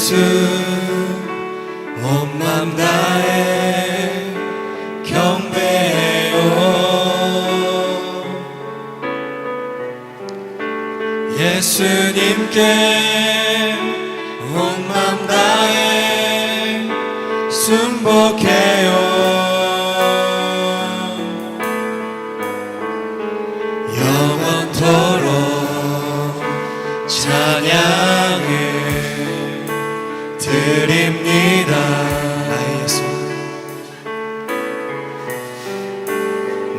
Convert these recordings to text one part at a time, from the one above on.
예수 온 맘 다해 경배해요. 예수님께 온 맘 다해 순복해요. 영원토록 찬양을 드립니다.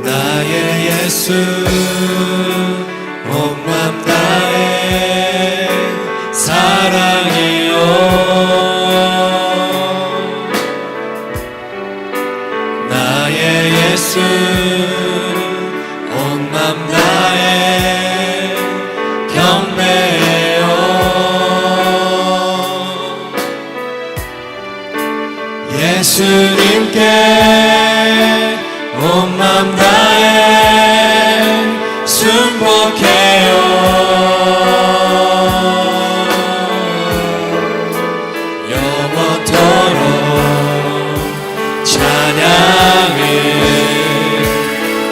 나의 예수 온 맘 다해 사랑해요. 나의 예수 온 맘 다해 경배해요. 예수님께 온 맘 다해 순복해요. 영원토록 찬양을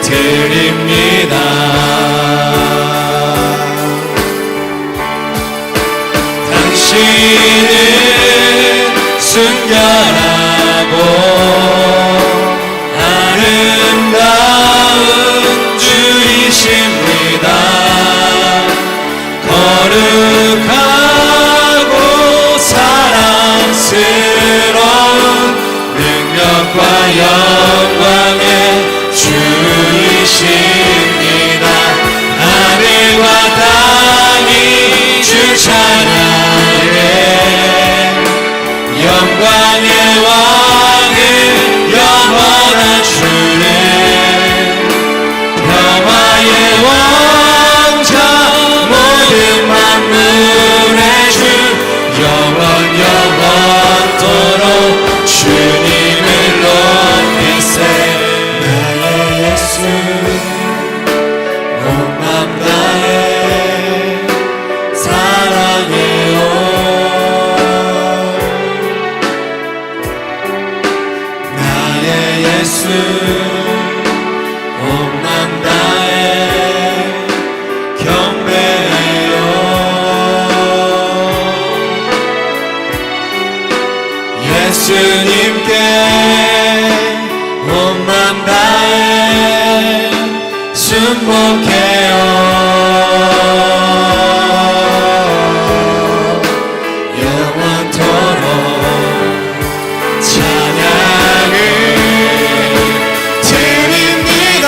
드립니다. 당신은 순결하고 아름다운 주이십니다. 거룩하고 사랑스러운 능력과 영광의 주이십니다. 하늘과 땅이 주 찬양해 영광의 왕은 영원한 주는 평화의 왕자 모든 만물의 주 영원 영원토록 주님을 높이세. 나의 예수 온 맘 다해 사랑해요. 나의 예수 온 맘 다해 경배해요. 예수님께 온 맘 다해 순복해요. 영원토록 찬양을 드립니다.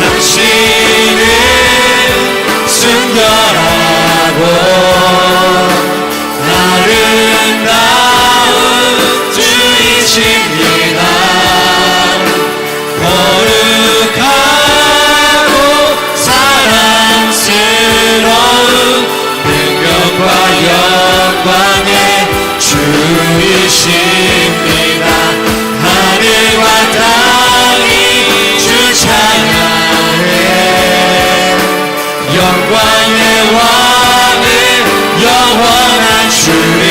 당신은 순결하고 아름다운 주이십니다. 거룩하고 사랑스러운 능력과 영광의 주이십니다. 하늘과 땅이 주 찬양해 영광의 왕은 영원한 주는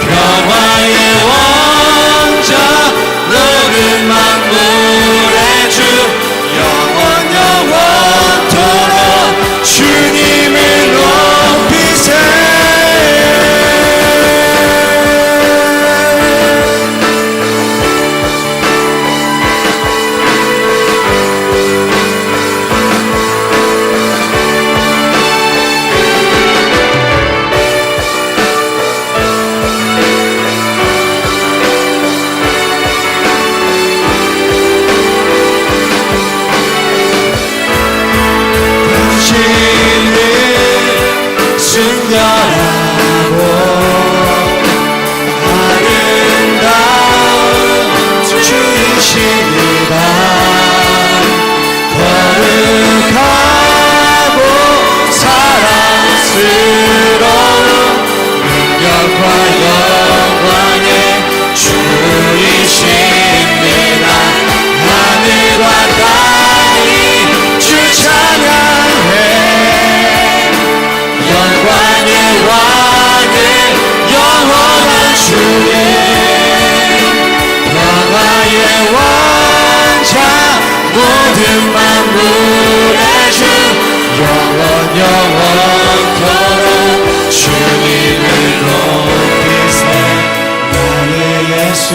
평화의 왕자 모든 만물의 주 영원 영원토록 주님을 높이세. 예수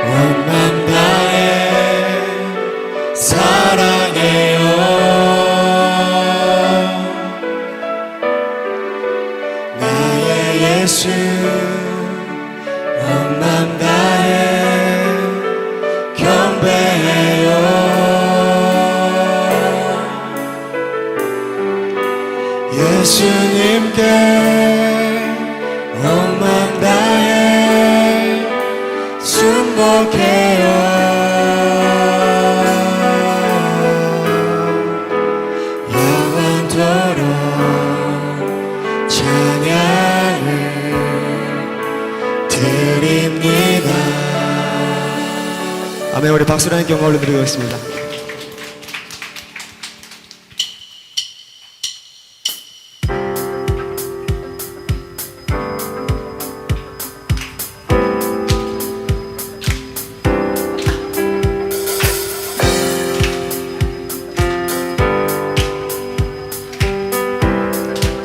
온 맘 다해 사랑해요. 나의 예수 온 맘 다해 경배해요. 예수님께 온 맘 다해 순복해요. 영원토록 찬양을 드립니다. 아멘. 우리 박수로 함께 영광 올려드리겠습니다.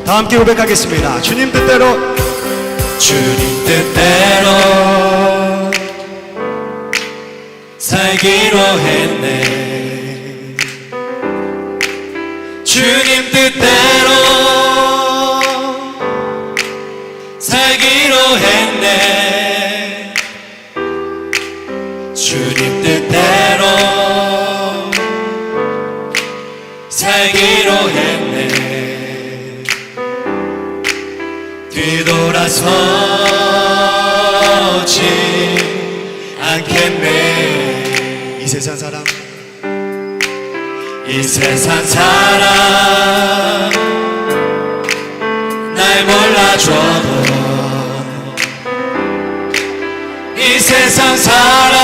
다 함께 고백하겠습니다. 주님 뜻대로, 주님 뜻대로 살기로 했네. 주님 뜻대로 살기로 했네. 주님 뜻대로 살기로 했네. 뒤돌아서지 않겠네. 이 세상 사람, 이 세상 사람 날 몰라줘도, 이 세상 사람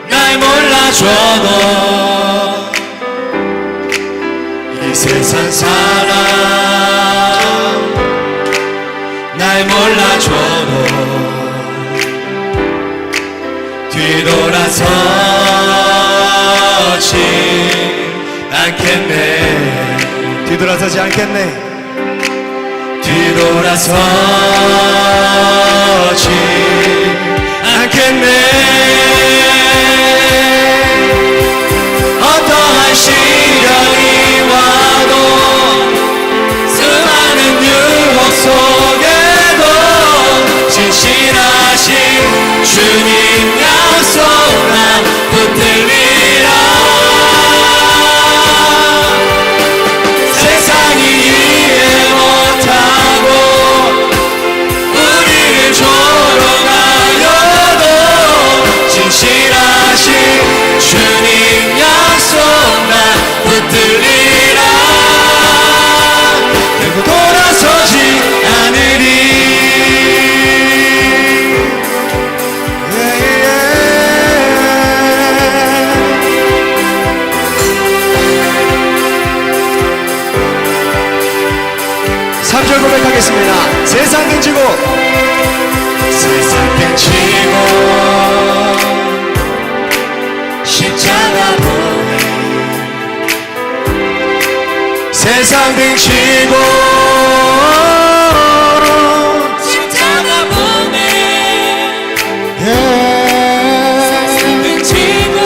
날 몰라줘도, 이 세상 사람 날 몰라줘도 뒤돌아서지 않겠네. 뒤돌아서지 않겠네. 뒤돌아서지 않겠네. 어떠한 시련이 와도 수많은 유혹 속에도 진실하신 주님 약속 난 붙들리라. 세상이 이해 못하고 우리를 조롱하여도 진실하신 주님 약속 난 붙들리라. 결국 돌아서지 않으리. 고백하겠습니다. 세상 등지고, 세상 등지고 십자가 보내. 세상 등지고 십자가 보내. 세상 등지고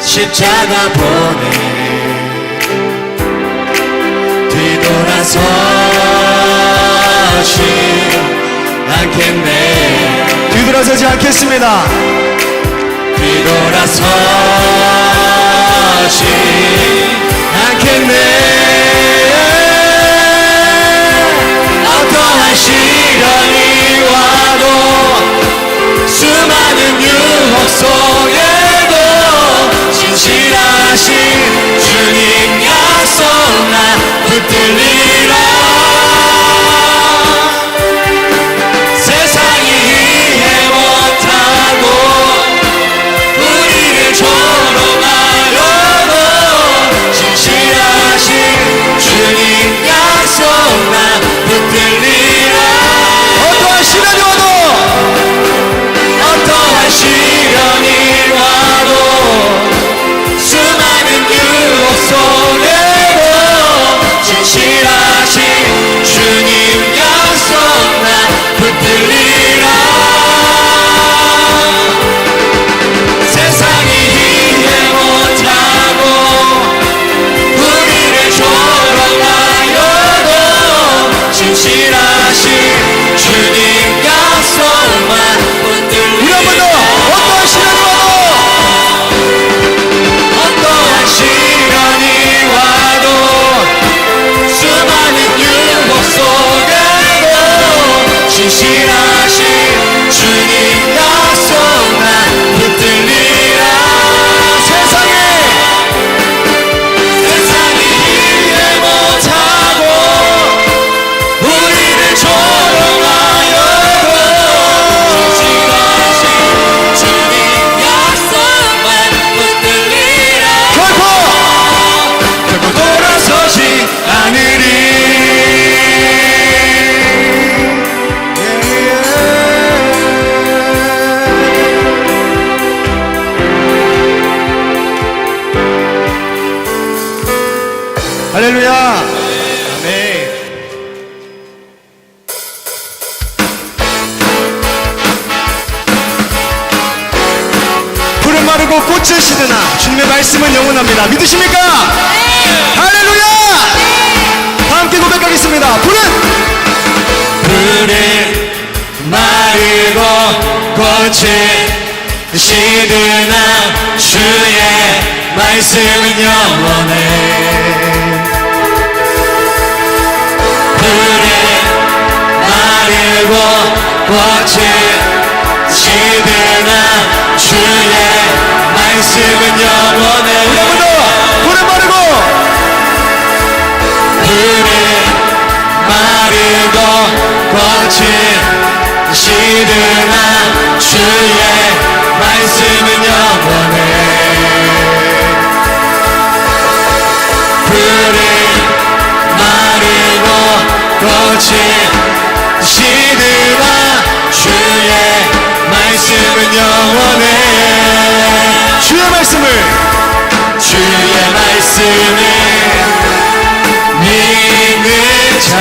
십자가 보내. 뒤돌아서지 않겠네. 뒤돌아서지 않겠습니다. 뒤돌아서지 않겠네. 어떠한 시련이 와도 수많은 유혹 속에도 진실하신 주님 약속 나 붙들리라. 세상이 이해 못하고 우리를 조롱하여도 할렐루야. 아멘. 푸른 마르고 꽃을 시드나 주님의 말씀은 영원합니다. 믿으십니까? 할렐루야. 다 함께 고백하겠습니다. 푸른 마르고 꽃이 시드나 주의 말씀은 영원해. 마르고 꽃이 시드나 주의 말씀은 영원해. 푸른 마르고 마르고 꽃이 시드나 주의 말씀은 영원해. 마르고 꽃이 시드나 주의 말씀은 영원해. 주의 말씀을 믿는 자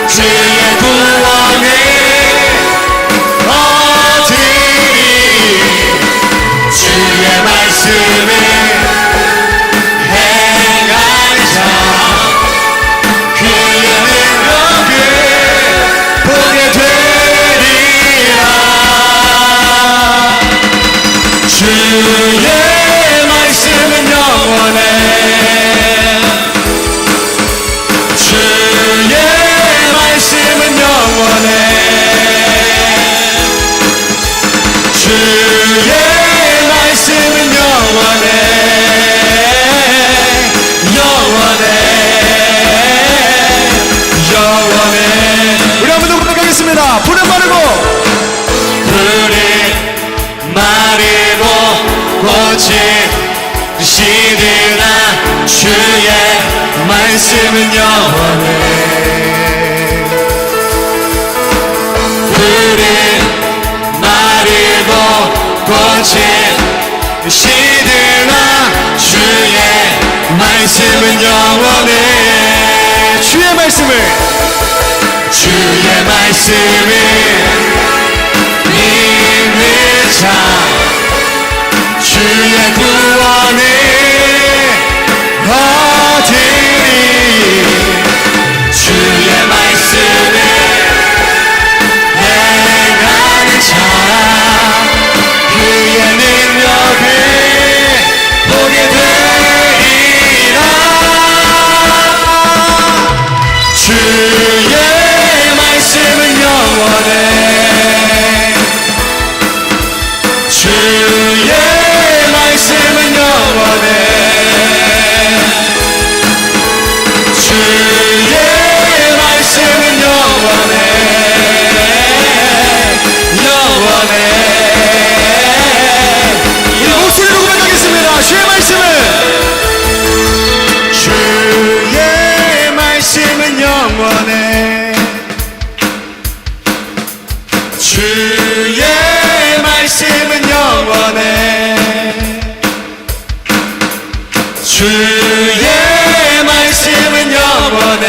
주의 구원을 얻으리. 주의 말씀을 행하는 자 그의 능력을 보게 되리라. 주의 말씀은 영원해. 주의 말씀은 영원해. 주의 말씀은 영원해. 영원해. 우리 한번 더 고백하겠습니다. 푸른 마르고 꽃이 시드나 주의 말씀은 영원해. 마르고 꽃이 시드나 주의 말씀은 영원해. 주의 말씀을 믿는 자 주의 구원을 얻으리. 주의 말씀을 행하는 자 그의 능력을 보게 되리라. 주의 말씀은 영원해. 주의 말씀은 영원해. 주의 말씀은 영원해. 우리 목소리로 고백하겠습니다. 주의 말씀은 영원해. 주의 말씀은 영원해. 주의 말씀은 영원해.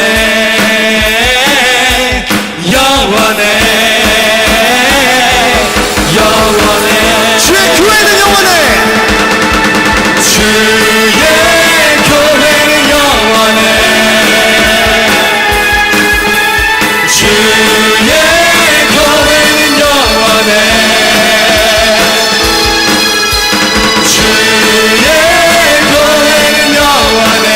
주의 교회는 영원해. 주의 교회는 영원해. 주의 교회는 영원해. 주의 교회는 영원해.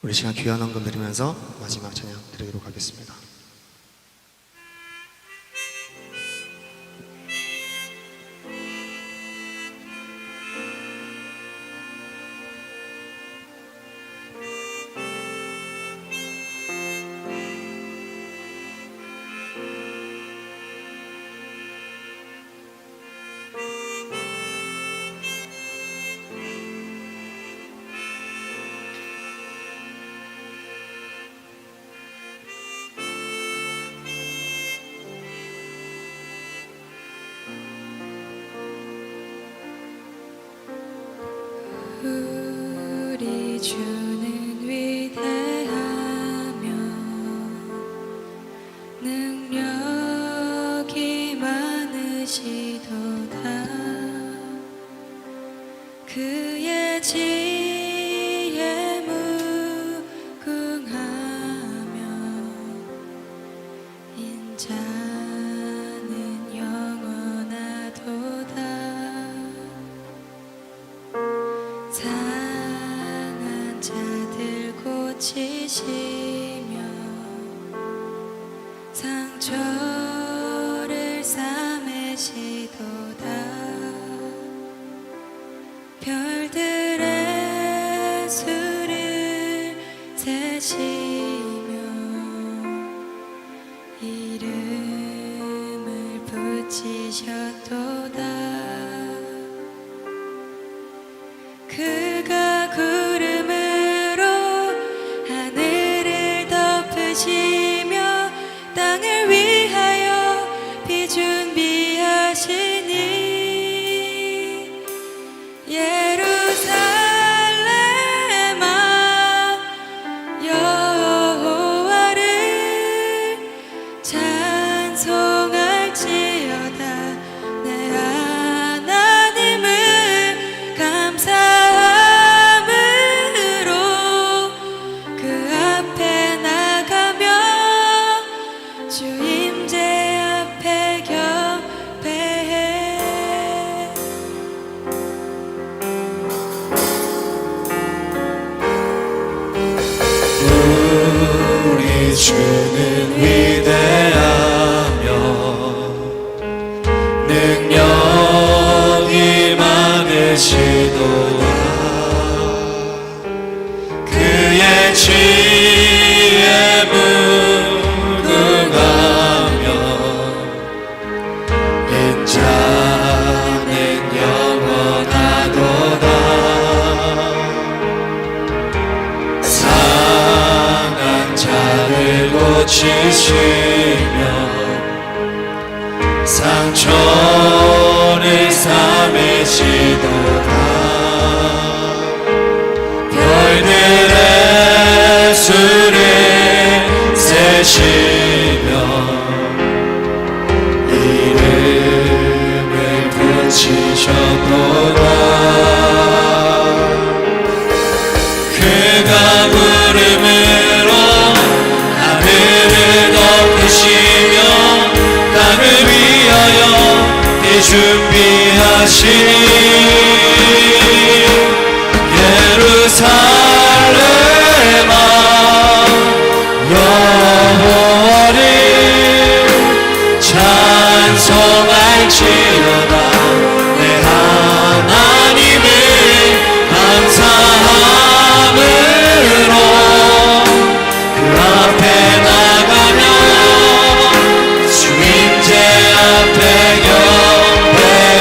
우리 시간 귀한 헌금 드리면서 마지막 찬양 드리도록 하겠습니다. 우리 주는 위대하며 능력이 많으시도다. 그의 지혜 무궁하며 인자는 영원하도다. 상한 자들 고치시며 상처를 싸매시도다. 별들의 수를 세시며 이름을 붙이셨도다. 그가 구름으로 하늘을 덮으시며 땅을 위하여 비 준비하시니 예루살렘아 여호와를 찬송할지어다. 내 하나님을 감사함으로 그 앞에 나가며 주 임재 앞에 경배해. 우리 주는 위대하며 능력이 많으시도다. 그의 지혜 무궁하며 인자는 영원하도다. 상한 자를 고치시며 상처를 싸매시도다. 별들의 수를 세시며 이름을 붙이셨도다. 그가 구름으로 하늘을 덮으시며 땅을 위하여 비 준비하시니 예루살렘아 여호와를 찬송할지어다. 내 하나님을 감사함으로 그 앞에 나가며 주 임재 앞에 경배해.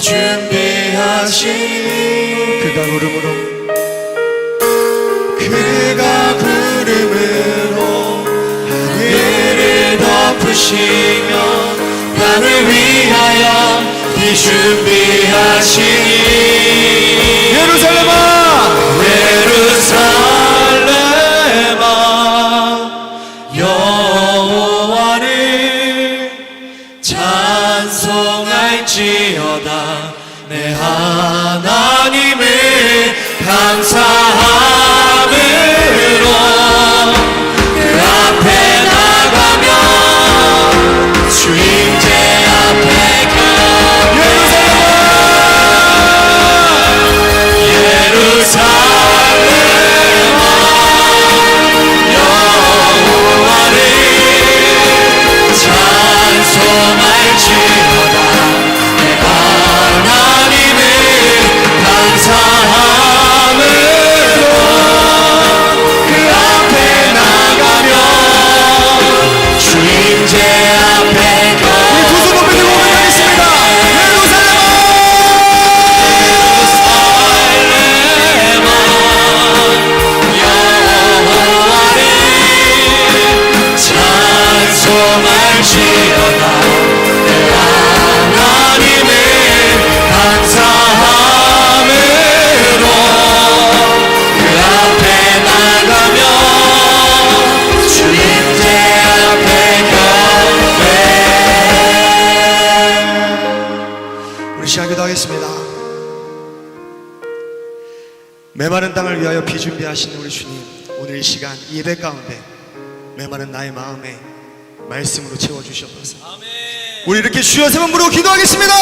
준비하시니 그가 구름으로 그가 구름으로 하늘을 덮으시며 나를 위하여 비 준비하시니 예루살렘아 예루살렘아 여호와를 찬송할지어다 내 하나님을 감사함으로 그 앞에 나가며 주임제 앞에 가 예루살렘아 여호와를 찬송할지어다 내 하나님을 감사함으로 그 앞에 나가며 주임제 앞에 가 두 손 높이 들고 고백하겠습니다. 찬송할지어다 내 하나님을 감사함으로 그 앞에 나가며 주임제 앞에 가네. 우리 시작하기도 하겠습니다. 메마른 땅을 위하여 비 준비하시는 우리 주님, 오늘 이 시간 이 예배 가운데 메마른 나의 마음에 말씀으로 채워주시옵소서. 우리 이렇게 주여 세 번 부르고 기도하겠습니다.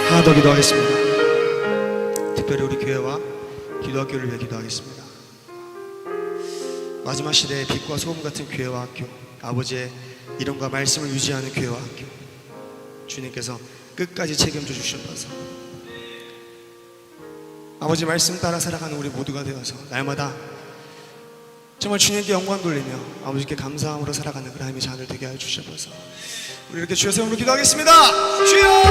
하나 더 기도하겠습니다. 특별히 우리 교회와 기도학교를 위해 기도하겠습니다. 마지막 시대의 빛과 소금 같은 교회와 학교, 아버지의 이름과 말씀을 유지하는 교회와 학교, 주님께서 끝까지 책임져 주시옵소서. 아버지 말씀 따라 살아가는 우리 모두가 되어서 날마다 정말 주님께 영광 돌리며 아버지께 감사함으로 살아가는 그 하나님의 자녀들 되게 하여 주시옵소서. 우리 이렇게 주여 세움으로 기도하겠습니다. 주여!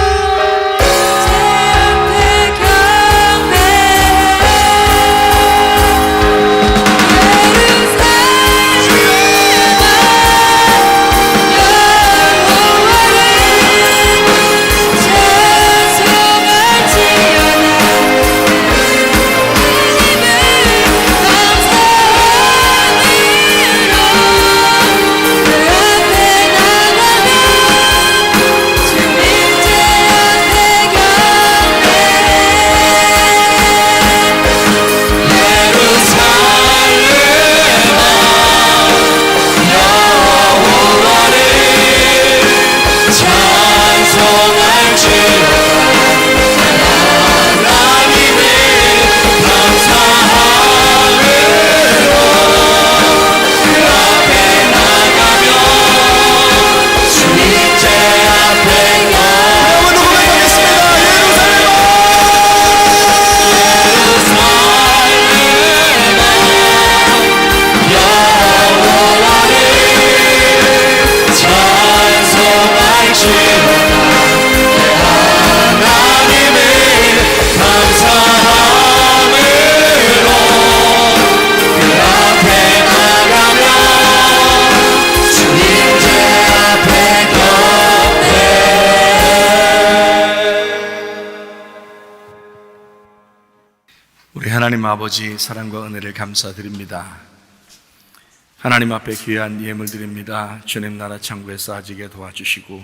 하나님 아버지 사랑과 은혜를 감사드립니다. 하나님 앞에 귀한 예물 드립니다. 주님 나라 창고에 쌓아지게 도와주시고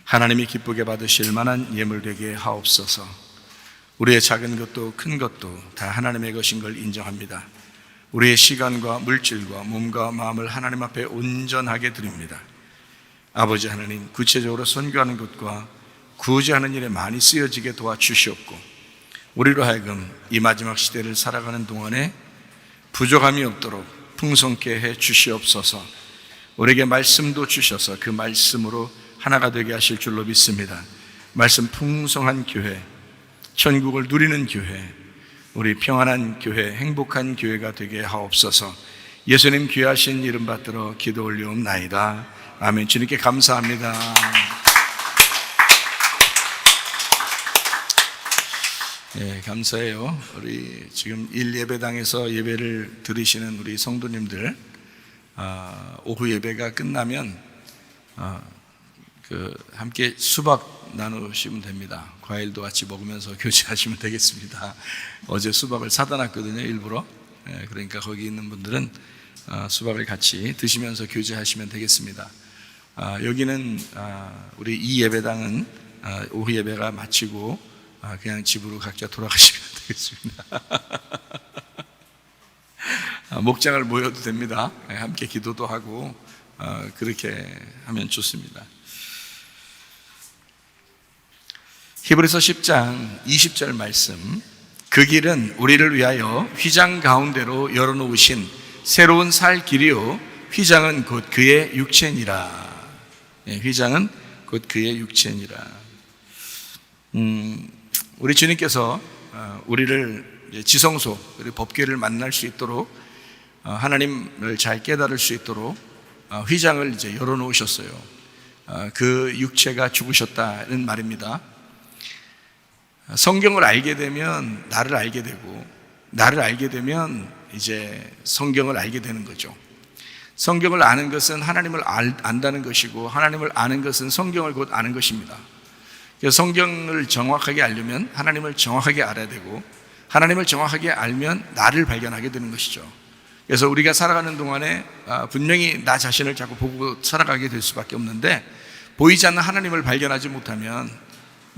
하나님이 기쁘게 받으실 만한 예물 되게 하옵소서. 우리의 작은 것도 큰 것도 다 하나님의 것인 걸 인정합니다. 우리의 시간과 물질과 몸과 마음을 하나님 앞에 온전하게 드립니다. 아버지 하나님, 구체적으로 선교하는 것과 구제하는 일에 많이 쓰여지게 도와주시옵고, 우리로 하여금 이 마지막 시대를 살아가는 동안에 부족함이 없도록 풍성케 해 주시옵소서. 우리에게 말씀도 주셔서 그 말씀으로 하나가 되게 하실 줄로 믿습니다. 말씀 풍성한 교회, 천국을 누리는 교회, 우리 평안한 교회, 행복한 교회가 되게 하옵소서. 예수님 귀하신 이름 받들어 기도 올리옵나이다. 아멘. 주님께 감사합니다. 네, 감사해요. 우리 지금 1예배당에서 예배를 드리시는 우리 성도님들, 오후 예배가 끝나면 함께 수박 나누시면 됩니다. 과일도 같이 먹으면서 교제하시면 되겠습니다. 어제 수박을 사다 놨거든요, 일부러. 그러니까 거기 있는 분들은 수박을 같이 드시면서 교제하시면 되겠습니다. 여기는 우리 이 예배당은 오후 예배가 마치고 그냥 집으로 각자 돌아가시면 되겠습니다. 목장을 모여도 됩니다. 함께 기도도 하고 그렇게 하면 좋습니다. 히브리서 10장 20절 말씀, 그 길은 우리를 위하여 휘장 가운데로 열어놓으신 새로운 살 길이요 휘장은 곧 그의 육체니라. 휘장은 곧 그의 육체니라. 우리 주님께서 우리를 지성소, 우리 법궤를 만날 수 있도록, 하나님을 잘 깨달을 수 있도록 휘장을 이제 열어놓으셨어요. 그 육체가 죽으셨다는 말입니다. 성경을 알게 되면 나를 알게 되고, 나를 알게 되면 이제 성경을 알게 되는 거죠. 성경을 아는 것은 하나님을 안다는 것이고, 하나님을 아는 것은 성경을 곧 아는 것입니다. 그래서 성경을 정확하게 알려면 하나님을 정확하게 알아야 되고, 하나님을 정확하게 알면 나를 발견하게 되는 것이죠. 그래서 우리가 살아가는 동안에 분명히 나 자신을 자꾸 보고 살아가게 될 수밖에 없는데, 보이지 않는 하나님을 발견하지 못하면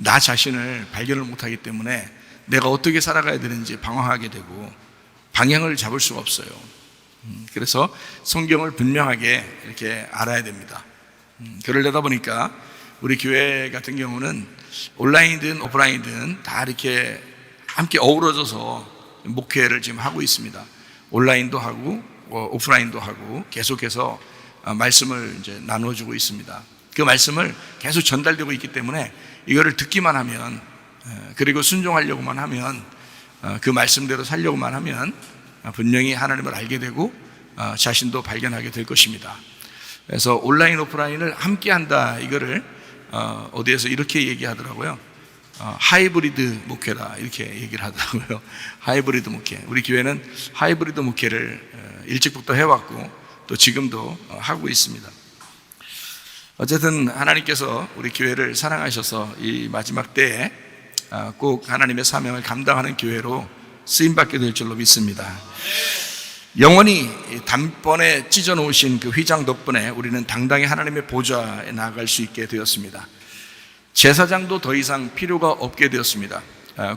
나 자신을 발견을 못하기 때문에 내가 어떻게 살아가야 되는지 방황하게 되고 방향을 잡을 수가 없어요. 그래서 성경을 분명하게 이렇게 알아야 됩니다. 그러려다 보니까 우리 교회 같은 경우는 온라인이든 오프라인이든 다 이렇게 함께 어우러져서 목회를 지금 하고 있습니다. 온라인도 하고 오프라인도 하고 계속해서 말씀을 이제 나눠주고 있습니다. 그 말씀을 계속 전달되고 있기 때문에 이거를 듣기만 하면, 그리고 순종하려고만 하면, 그 말씀대로 살려고만 하면 분명히 하나님을 알게 되고 자신도 발견하게 될 것입니다. 그래서 온라인 오프라인을 함께 한다, 이거를 어디에서 이렇게 얘기하더라고요. 하이브리드 목회다, 이렇게 얘기를 하더라고요. 하이브리드 목회. 우리 교회는 하이브리드 목회를 일찍부터 해왔고 또 지금도 하고 있습니다. 어쨌든 하나님께서 우리 교회를 사랑하셔서 이 마지막 때에 꼭 하나님의 사명을 감당하는 교회로 쓰임받게 될 줄로 믿습니다. 영원히 단번에 찢어놓으신 그 휘장 덕분에 우리는 당당히 하나님의 보좌에 나아갈 수 있게 되었습니다. 제사장도 더 이상 필요가 없게 되었습니다.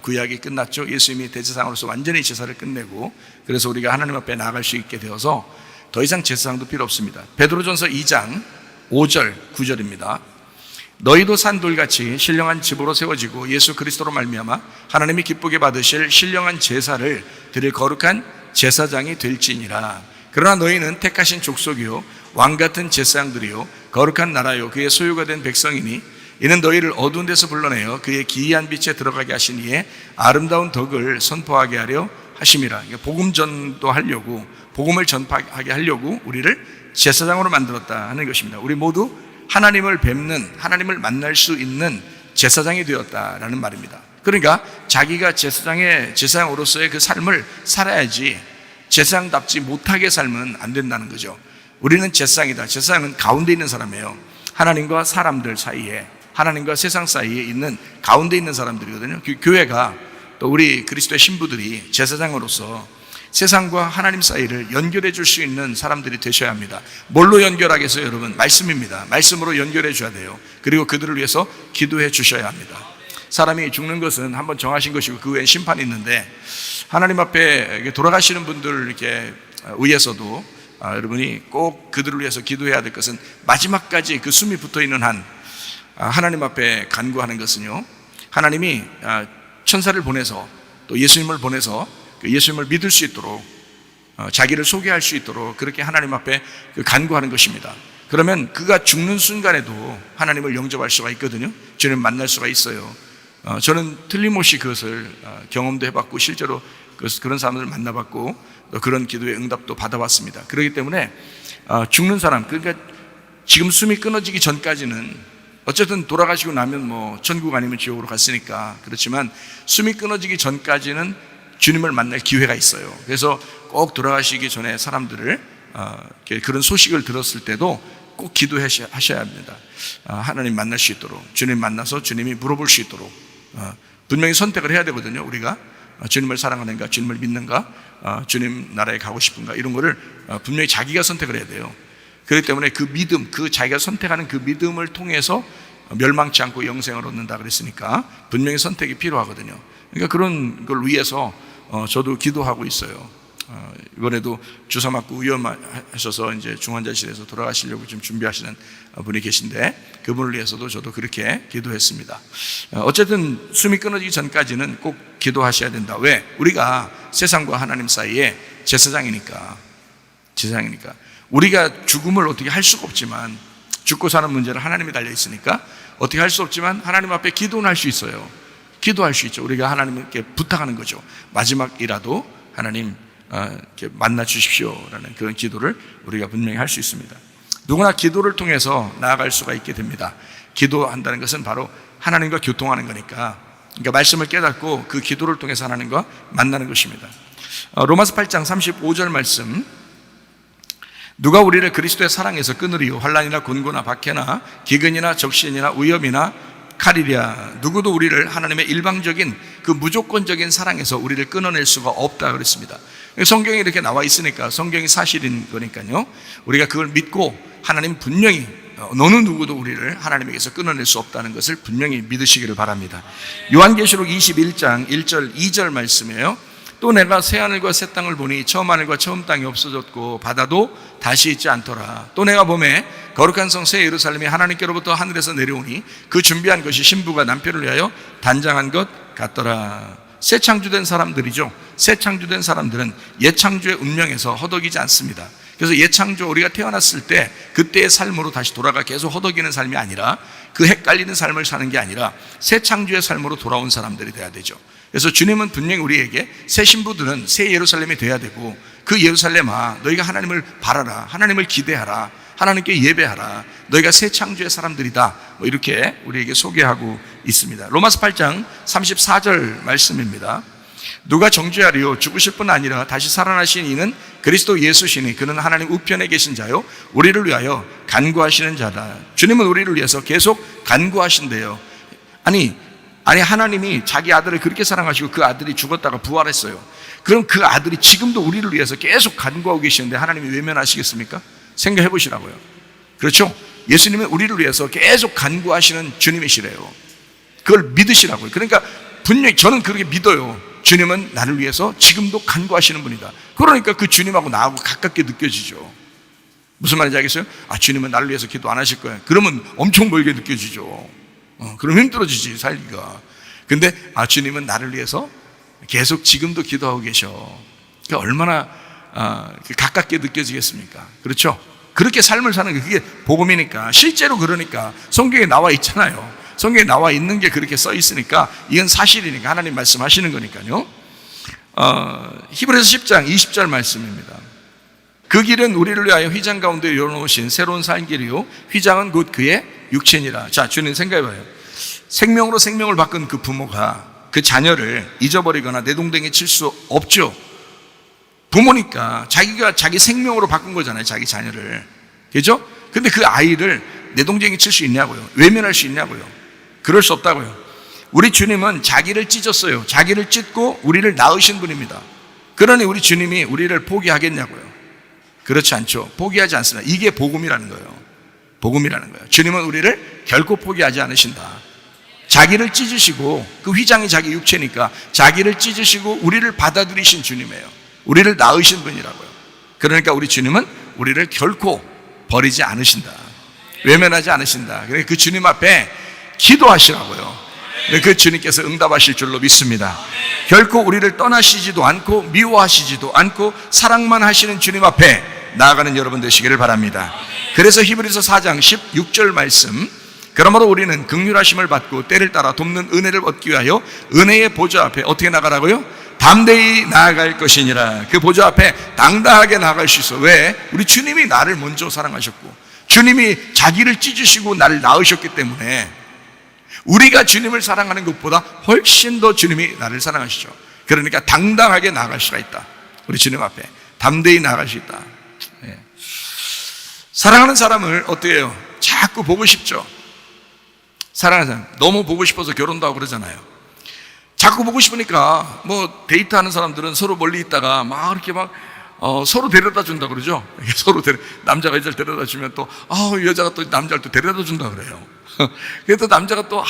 구약이 끝났죠. 예수님이 대제사장으로서 완전히 제사를 끝내고, 그래서 우리가 하나님 앞에 나아갈 수 있게 되어서 더 이상 제사장도 필요 없습니다. 베드로전서 2장 5절 9절입니다. 너희도 산돌같이 신령한 집으로 세워지고 예수 그리스도로 말미암아 하나님이 기쁘게 받으실 신령한 제사를 드릴 거룩한 제사장이 될지니라. 그러나 너희는 택하신 족속이요 왕같은 제사장들이요 거룩한 나라요 그의 소유가 된 백성이니 이는 너희를 어두운 데서 불러내어 그의 기이한 빛에 들어가게 하신 이의 아름다운 덕을 선포하게 하려 하심이라. 그러니까 복음 전도하려고, 복음을 전파하게 하려고 우리를 제사장으로 만들었다 하는 것입니다. 우리 모두 하나님을 뵙는, 하나님을 만날 수 있는 제사장이 되었다라는 말입니다. 그러니까 자기가 제사장으로서의 그 삶을 살아야지 제사장답지 못하게 살면 안 된다는 거죠. 우리는 제사장이다. 제사장은 가운데 있는 사람이에요. 하나님과 사람들 사이에, 하나님과 세상 사이에 있는 가운데 있는 사람들이거든요. 교회가, 또 우리 그리스도의 신부들이 제사장으로서 세상과 하나님 사이를 연결해 줄 수 있는 사람들이 되셔야 합니다. 뭘로 연결하겠어요, 여러분? 말씀입니다. 말씀으로 연결해 줘야 돼요. 그리고 그들을 위해서 기도해 주셔야 합니다. 사람이 죽는 것은 한번 정하신 것이고 그 외엔 심판이 있는데, 하나님 앞에 돌아가시는 분들을 이렇게 위해서도 여러분이 꼭 그들을 위해서 기도해야 될 것은 마지막까지 그 숨이 붙어 있는 한 하나님 앞에 간구하는 것은요, 하나님이 천사를 보내서 또 예수님을 보내서 그 예수님을 믿을 수 있도록 자기를 소개할 수 있도록 그렇게 하나님 앞에 간구하는 것입니다. 그러면 그가 죽는 순간에도 하나님을 영접할 수가 있거든요. 주님 만날 수가 있어요. 저는 틀림없이 그것을 경험도 해봤고 실제로 그런 사람들을 만나봤고 또 그런 기도의 응답도 받아봤습니다. 그렇기 때문에 죽는 사람, 그러니까 지금 숨이 끊어지기 전까지는 어쨌든 돌아가시고 나면 뭐 천국 아니면 지옥으로 갔으니까 그렇지만 숨이 끊어지기 전까지는 주님을 만날 기회가 있어요. 그래서 꼭 돌아가시기 전에 사람들을 그런 소식을 들었을 때도 꼭 기도하셔야 합니다. 하나님 만날 수 있도록, 주님 만나서 주님이 물어볼 수 있도록 분명히 선택을 해야 되거든요. 우리가 주님을 사랑하는가, 주님을 믿는가, 주님 나라에 가고 싶은가, 이런 거를 분명히 자기가 선택을 해야 돼요. 그렇기 때문에 그 믿음, 그 자기가 선택하는 그 믿음을 통해서 멸망치 않고 영생을 얻는다 그랬으니까 분명히 선택이 필요하거든요. 그러니까 그런 걸 위해서 저도 기도하고 있어요. 이번에도 주사 맞고 위험하셔서 이제 중환자실에서 돌아가시려고 지금 준비하시는 분이 계신데 그분을 위해서도 저도 그렇게 기도했습니다. 어쨌든 숨이 끊어지기 전까지는 꼭 기도하셔야 된다. 왜? 우리가 세상과 하나님 사이에 제사장이니까. 우리가 죽음을 어떻게 할 수가 없지만, 죽고 사는 문제는 하나님이 달려 있으니까 어떻게 할 수 없지만 하나님 앞에 기도는 할 수 있어요. 기도할 수 있죠. 우리가 하나님께 부탁하는 거죠. 마지막이라도 하나님 이렇게 만나 주십시오라는 그런 기도를 우리가 분명히 할 수 있습니다. 누구나 기도를 통해서 나아갈 수가 있게 됩니다. 기도한다는 것은 바로 하나님과 교통하는 거니까, 그러니까 말씀을 깨닫고 그 기도를 통해서 하나님과 만나는 것입니다. 로마서 8장 35절 말씀, 누가 우리를 그리스도의 사랑에서 끊으리요? 환난이나 곤고나 박해나 기근이나 적신이나 위험이나 칼이랴. 누구도 우리를 하나님의 일방적인 그 무조건적인 사랑에서 우리를 끊어낼 수가 없다 그랬습니다. 성경에 이렇게 나와 있으니까 성경이 사실인 거니까요, 우리가 그걸 믿고 하나님 분명히 너는 누구도 우리를 하나님에게서 끊어낼 수 없다는 것을 분명히 믿으시기를 바랍니다. 요한계시록 21장 1절 2절 말씀이에요. 또 내가 새하늘과 새 땅을 보니 처음 하늘과 처음 땅이 없어졌고 바다도 다시 있지 않더라. 또 내가 보매 거룩한 성 새 예루살렘이 하나님께로부터 하늘에서 내려오니 그 준비한 것이 신부가 남편을 위하여 단장한 것 같더라. 새 창조된 사람들이죠. 새 창조된 사람들은 옛 창조의 운명에서 허덕이지 않습니다. 그래서 옛 창조, 우리가 태어났을 때 그때의 삶으로 다시 돌아가 계속 허덕이는 삶이 아니라, 그 헷갈리는 삶을 사는 게 아니라 새 창조의 삶으로 돌아온 사람들이 돼야 되죠. 그래서 주님은 분명히 우리에게 새 신부들은 새 예루살렘이 돼야 되고, 그 예루살렘아 너희가 하나님을 바라라, 하나님을 기대하라, 하나님께 예배하라, 너희가 새 창조의 사람들이다, 뭐 이렇게 우리에게 소개하고 있습니다. 로마서 8장 34절 말씀입니다. 누가 정죄하리요? 죽으실 뿐 아니라 다시 살아나신 이는 그리스도 예수시니 그는 하나님 우편에 계신 자요 우리를 위하여 간구하시는 자다. 주님은 우리를 위해서 계속 간구하신대요. 아니 하나님이 자기 아들을 그렇게 사랑하시고 그 아들이 죽었다가 부활했어요. 그럼 그 아들이 지금도 우리를 위해서 계속 간구하고 계시는데 하나님이 외면하시겠습니까? 생각해 보시라고요. 그렇죠? 예수님은 우리를 위해서 계속 간구하시는 주님이시래요. 그걸 믿으시라고요. 그러니까 분명히 저는 그렇게 믿어요. 주님은 나를 위해서 지금도 간구하시는 분이다. 그러니까 그 주님하고 나하고 가깝게 느껴지죠. 무슨 말인지 알겠어요? 주님은 나를 위해서 기도 안 하실 거예요. 그러면 엄청 멀게 느껴지죠. 그럼 힘들어지지 살기가. 근데 주님은 나를 위해서 계속 지금도 기도하고 계셔. 그러니까 얼마나 가깝게 느껴지겠습니까? 그렇죠? 그렇게 삶을 사는 게 그게 복음이니까. 실제로 그러니까 성경에 나와 있잖아요. 성경에 나와 있는 게 그렇게 써 있으니까 이건 사실이니까 하나님 말씀하시는 거니까요. 히브리서 10장 20절 말씀입니다. 그 길은 우리를 위하여 휘장 가운데 열어놓으신 새로운 산 길이요 휘장은 곧 그의 육체니라. 자, 주님 생각해봐요. 생명으로 생명을 바꾼 그 부모가 그 자녀를 잊어버리거나 내동댕이 칠 수 없죠. 부모니까 자기가 자기 생명으로 바꾼 거잖아요, 자기 자녀를. 그죠? 근데 그 아이를 내동댕이 칠 수 있냐고요? 외면할 수 있냐고요? 그럴 수 없다고요. 우리 주님은 자기를 찢었어요. 자기를 찢고 우리를 낳으신 분입니다. 그러니 우리 주님이 우리를 포기하겠냐고요? 그렇지 않죠. 포기하지 않습니다. 이게 복음이라는 거예요. 복음이라는 거예요. 주님은 우리를 결코 포기하지 않으신다. 자기를 찢으시고, 그 휘장이 자기 육체니까 자기를 찢으시고 우리를 받아들이신 주님이에요. 우리를 낳으신 분이라고요. 그러니까 우리 주님은 우리를 결코 버리지 않으신다, 외면하지 않으신다. 그러니까 그 주님 앞에 기도하시라고요. 그 주님께서 응답하실 줄로 믿습니다. 결코 우리를 떠나시지도 않고 미워하시지도 않고 사랑만 하시는 주님 앞에 나아가는 여러분 되시기를 바랍니다. 그래서 히브리서 4장 16절 말씀, 그러므로 우리는 긍휼하심을 받고 때를 따라 돕는 은혜를 얻기 위하여 은혜의 보좌 앞에 어떻게 나가라고요? 담대히 나아갈 것이니라. 그 보좌 앞에 당당하게 나아갈 수 있어. 왜? 우리 주님이 나를 먼저 사랑하셨고 주님이 자기를 찢으시고 나를 낳으셨기 때문에 우리가 주님을 사랑하는 것보다 훨씬 더 주님이 나를 사랑하시죠. 그러니까 당당하게 나아갈 수가 있다. 우리 주님 앞에 담대히 나아갈 수 있다. 예. 사랑하는 사람을 어떻게 해요? 자꾸 보고 싶죠. 사랑하는 사람 너무 보고 싶어서 결혼도 하고 그러잖아요. 자꾸 보고 싶으니까 뭐 데이트하는 사람들은 서로 멀리 있다가 막 이렇게 막 서로 데려다 준다 그러죠. 남자가 여자를 데려다 주면 또 여자가 또 남자를 또 데려다 준다 그래요. 그래서 남자가 또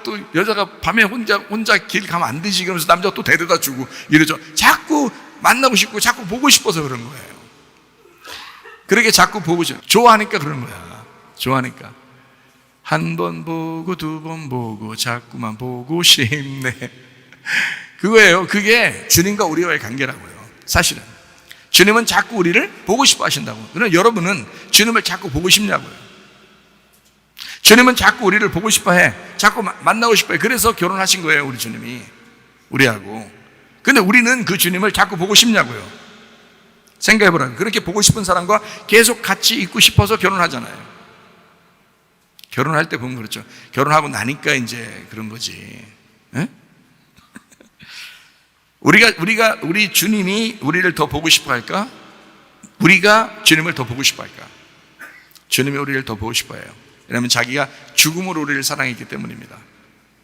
또 여자가 밤에 혼자 길 가면 안 되지 그러면서 남자가 또 데려다 주고 이러죠. 자꾸 만나고 싶고 자꾸 보고 싶어서 그런 거예요. 그렇게 자꾸 보고 싶어. 좋아하니까 그런 거야. 좋아하니까. 한 번 보고 두 번 보고 자꾸만 보고 싶네. 그거예요. 그게 주님과 우리와의 관계라고요. 사실은 주님은 자꾸 우리를 보고 싶어 하신다고. 그럼 여러분은 주님을 자꾸 보고 싶냐고요. 주님은 자꾸 우리를 보고 싶어 해. 자꾸 만나고 싶어 해. 그래서 결혼하신 거예요, 우리 주님이 우리하고. 근데 우리는 그 주님을 자꾸 보고 싶냐고요. 생각해보라고. 그렇게 보고 싶은 사람과 계속 같이 있고 싶어서 결혼하잖아요. 결혼할 때 보면 그렇죠. 결혼하고 나니까 이제 그런 거지. 에? 우리 주님이 우리를 더 보고 싶어 할까? 우리가 주님을 더 보고 싶어 할까? 주님이 우리를 더 보고 싶어 해요. 왜냐하면 자기가 죽음으로 우리를 사랑했기 때문입니다.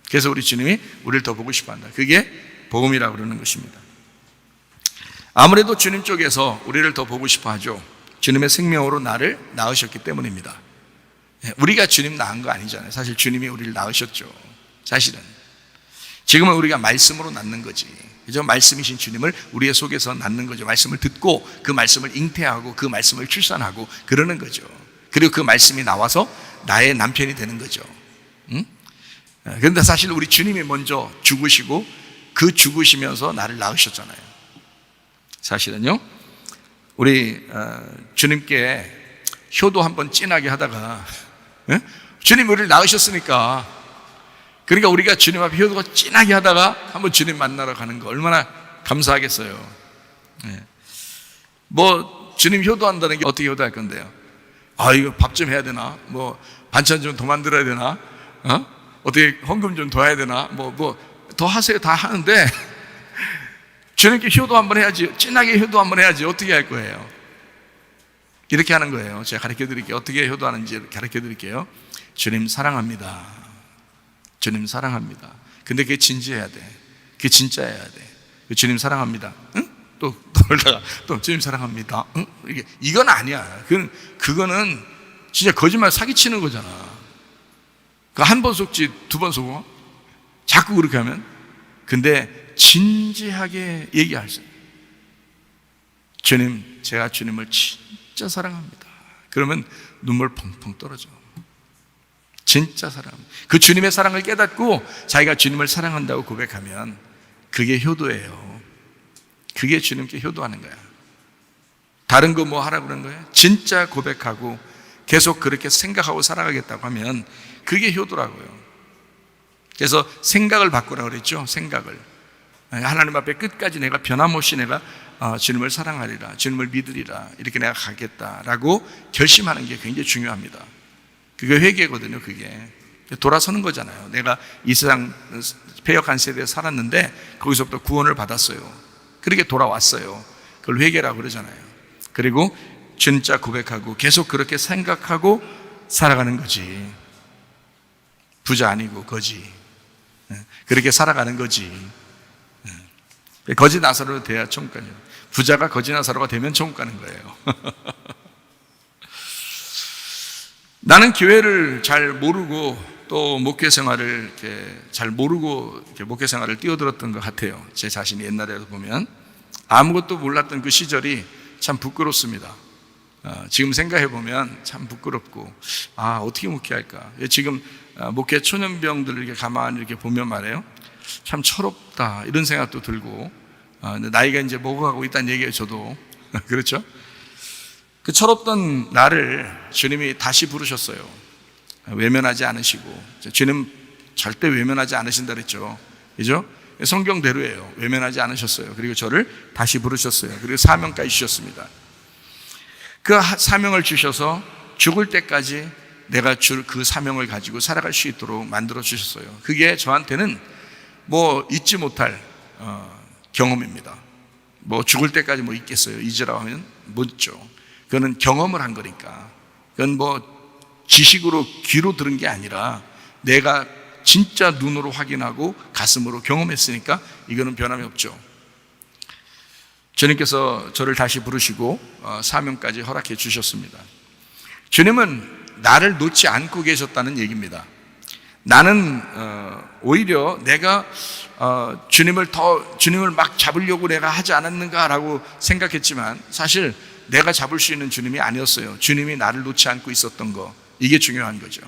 그래서 우리 주님이 우리를 더 보고 싶어 한다. 그게 복음이라고 그러는 것입니다. 아무래도 주님 쪽에서 우리를 더 보고 싶어 하죠. 주님의 생명으로 나를 낳으셨기 때문입니다. 우리가 주님 낳은 거 아니잖아요. 사실 주님이 우리를 낳으셨죠. 사실은 지금은 우리가 말씀으로 낳는 거지. 그죠? 말씀이신 주님을 우리의 속에서 낳는 거죠. 말씀을 듣고 그 말씀을 잉태하고 그 말씀을 출산하고 그러는 거죠. 그리고 그 말씀이 나와서 나의 남편이 되는 거죠. 응? 그런데 사실 우리 주님이 먼저 죽으시고 그 죽으시면서 나를 낳으셨잖아요. 사실은요. 우리 주님께 효도 한번 진하게 하다가 주님 우리를 낳으셨으니까, 그러니까 우리가 주님 앞에 효도가 진하게 하다가 한번 주님 만나러 가는 거 얼마나 감사하겠어요. 뭐 주님 효도한다는 게 어떻게 효도할 건데요? 이거 밥 좀 해야 되나? 뭐 반찬 좀 더 만들어야 되나? 어떻게 헌금 좀 더 해야 되나? 뭐 더 하세요. 다 하는데 주님께 효도 한번 해야지. 진하게 효도 한번 해야지. 어떻게 할 거예요? 이렇게 하는 거예요. 제가 가르쳐 드릴게요. 어떻게 효도하는지 가르쳐 드릴게요. 주님 사랑합니다. 주님 사랑합니다. 근데 그게 진지해야 돼. 그게 진짜여야 돼. 주님 사랑합니다. 응? 또 그러다가 또 주님 사랑합니다. 응? 이건 아니야. 그거는 진짜 거짓말 사기치는 거잖아. 한 번 속지 두 번 속어? 자꾸 그렇게 하면. 근데 진지하게 얘기할 수 있어요. 주님, 제가 주님을 진짜 사랑합니다. 그러면 눈물 펑펑 떨어져. 진짜 사랑합니다. 그 주님의 사랑을 깨닫고 자기가 주님을 사랑한다고 고백하면 그게 효도예요. 그게 주님께 효도하는 거야. 다른 거 뭐 하라고 그런 거예요? 진짜 고백하고 계속 그렇게 생각하고 살아가겠다고 하면 그게 효도라고요. 그래서 생각을 바꾸라고 그랬죠. 생각을. 하나님 앞에 끝까지 내가 변함없이 내가 주님을 사랑하리라, 주님을 믿으리라, 이렇게 내가 가겠다라고 결심하는 게 굉장히 중요합니다. 그게 회개거든요. 그게 돌아서는 거잖아요. 내가 이 세상 패역한 세대에 살았는데 거기서부터 구원을 받았어요. 그렇게 돌아왔어요. 그걸 회개라고 그러잖아요. 그리고 진짜 고백하고 계속 그렇게 생각하고 살아가는 거지. 부자 아니고 거지. 그렇게 살아가는 거지. 거지 나사로가 돼야 천국 가죠. 부자가 거지 나사로가 되면 천국 가는 거예요. 나는 교회를 잘 모르고 또 목회 생활을 이렇게 잘 모르고 이렇게 목회 생활을 뛰어들었던 것 같아요. 제 자신이 옛날에도 보면 아무것도 몰랐던 그 시절이 참 부끄럽습니다. 지금 생각해 보면 참 부끄럽고 어떻게 목회할까? 지금 목회 초년병들을 이렇게 가만히 이렇게 보면 말이에요, 참 철없다 이런 생각도 들고, 나이가 이제 먹어가고 있다는 얘기예요. 저도 그렇죠? 그 철없던 나를 주님이 다시 부르셨어요. 외면하지 않으시고, 주님 절대 외면하지 않으신다 그랬죠. 그죠? 성경대로예요. 외면하지 않으셨어요. 그리고 저를 다시 부르셨어요. 그리고 사명까지 주셨습니다. 그 사명을 주셔서 죽을 때까지 내가 줄 그 사명을 가지고 살아갈 수 있도록 만들어 주셨어요. 그게 저한테는 뭐 잊지 못할 경험입니다. 뭐 죽을 때까지 뭐 있겠어요? 잊으라고 하면 못 잊죠. 그거는 경험을 한 거니까. 그건 뭐 지식으로 귀로 들은 게 아니라 내가 진짜 눈으로 확인하고 가슴으로 경험했으니까 이거는 변함이 없죠. 주님께서 저를 다시 부르시고 사명까지 허락해 주셨습니다. 주님은 나를 놓지 않고 계셨다는 얘기입니다. 나는 오히려 내가 주님을 막 잡으려고 내가 하지 않았는가라고 생각했지만 사실 내가 잡을 수 있는 주님이 아니었어요. 주님이 나를 놓지 않고 있었던 거, 이게 중요한 거죠.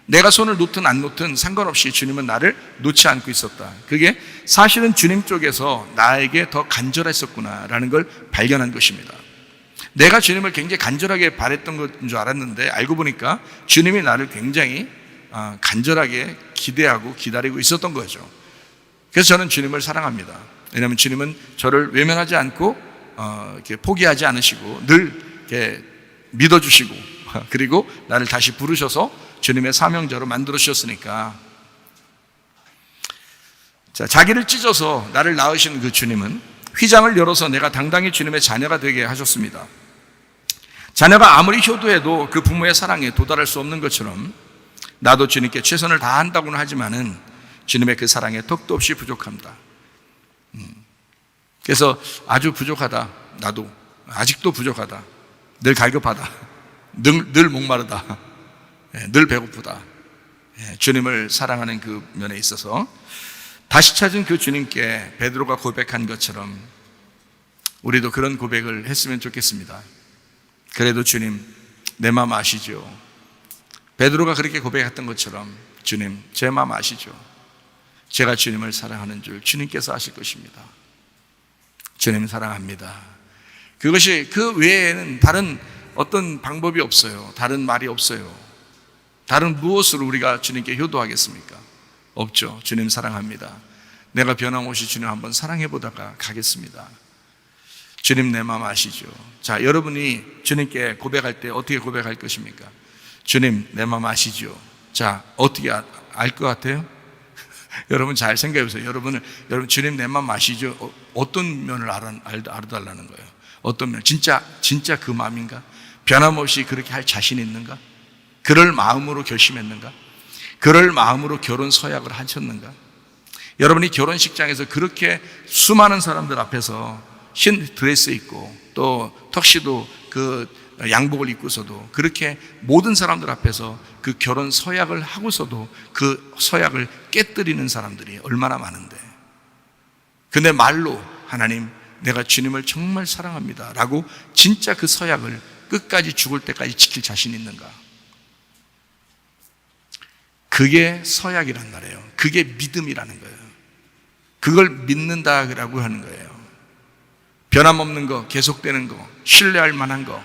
내가 손을 놓든 안 놓든 상관없이 주님은 나를 놓지 않고 있었다. 그게 사실은 주님 쪽에서 나에게 더 간절했었구나라는 걸 발견한 것입니다. 내가 주님을 굉장히 간절하게 바랬던 것인 줄 알았는데 알고 보니까 주님이 나를 굉장히 간절하게 기대하고 기다리고 있었던 거죠. 그래서 저는 주님을 사랑합니다. 왜냐하면 주님은 저를 외면하지 않고 이렇게 포기하지 않으시고 늘 이렇게 믿어주시고 그리고 나를 다시 부르셔서 주님의 사명자로 만들어 주셨으니까. 자, 자기를 찢어서 나를 낳으신 그 주님은 휘장을 열어서 내가 당당히 주님의 자녀가 되게 하셨습니다. 자녀가 아무리 효도해도 그 부모의 사랑에 도달할 수 없는 것처럼 나도 주님께 최선을 다한다고는 하지만은 주님의 그 사랑에 턱도 없이 부족합니다. 그래서 아주 부족하다. 나도 아직도 부족하다. 늘 갈급하다. 늘 목마르다. 늘 배고프다. 주님을 사랑하는 그 면에 있어서 다시 찾은 그 주님께 베드로가 고백한 것처럼 우리도 그런 고백을 했으면 좋겠습니다. 그래도 주님, 내 마음 아시죠? 베드로가 그렇게 고백했던 것처럼 주님, 제 마음 아시죠? 제가 주님을 사랑하는 줄 주님께서 아실 것입니다. 주님 사랑합니다. 그것이 그 외에는 다른 어떤 방법이 없어요. 다른 말이 없어요. 다른 무엇으로 우리가 주님께 효도하겠습니까? 없죠. 주님 사랑합니다. 내가 변함없이 주님 한번 사랑해 보다가 가겠습니다. 주님 내 마음 아시죠? 자, 여러분이 주님께 고백할 때 어떻게 고백할 것입니까? 주님 내 마음 아시죠? 자, 어떻게 알 것 같아요? 여러분 잘 생각해 보세요. 여러분 주님 내 마음 아시죠? 어떤 면을 알아달라는 거예요? 어떤 면? 진짜 그 마음인가? 변함없이 그렇게 할 자신 있는가? 그럴 마음으로 결심했는가? 그럴 마음으로 결혼 서약을 하셨는가? 여러분이 결혼식장에서 그렇게 수많은 사람들 앞에서 흰 드레스 입고 또 턱시도 그 양복을 입고서도 그렇게 모든 사람들 앞에서 그 결혼 서약을 하고서도 그 서약을 깨뜨리는 사람들이 얼마나 많은데, 근데 말로 하나님 내가 주님을 정말 사랑합니다 라고 진짜 그 서약을 끝까지 죽을 때까지 지킬 자신 있는가? 그게 서약이란 말이에요. 그게 믿음이라는 거예요. 그걸 믿는다라고 하는 거예요. 변함없는 거, 계속되는 거, 신뢰할 만한 거,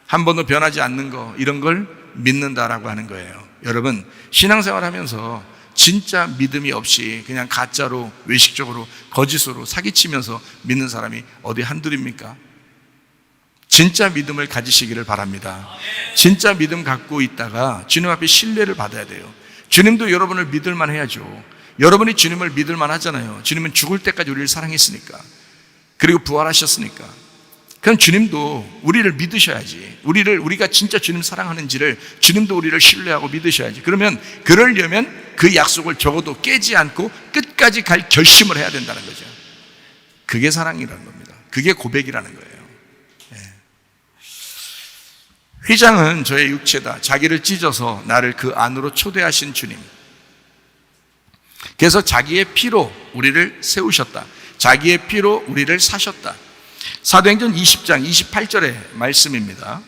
한 번도 변하지 않는 거, 이런 걸 믿는다라고 하는 거예요. 여러분, 신앙생활 하면서 진짜 믿음이 없이 그냥 가짜로, 외식적으로, 거짓으로 사기치면서 믿는 사람이 어디 한둘입니까? 진짜 믿음을 가지시기를 바랍니다. 진짜 믿음 갖고 있다가 주님 앞에 신뢰를 받아야 돼요. 주님도 여러분을 믿을만 해야죠. 여러분이 주님을 믿을만 하잖아요. 주님은 죽을 때까지 우리를 사랑했으니까, 그리고 부활하셨으니까. 그럼 주님도 우리를 믿으셔야지. 우리가 진짜 주님 사랑하는지를 주님도 우리를 신뢰하고 믿으셔야지. 그러면 그러려면 그 약속을 적어도 깨지 않고 끝까지 갈 결심을 해야 된다는 거죠. 그게 사랑이라는 겁니다. 그게 고백이라는 거예요. 휘장은 저의 육체다. 자기를 찢어서 나를 그 안으로 초대하신 주님. 그래서 자기의 피로 우리를 세우셨다. 자기의 피로 우리를 사셨다. 사도행전 20장 28절의 말씀입니다.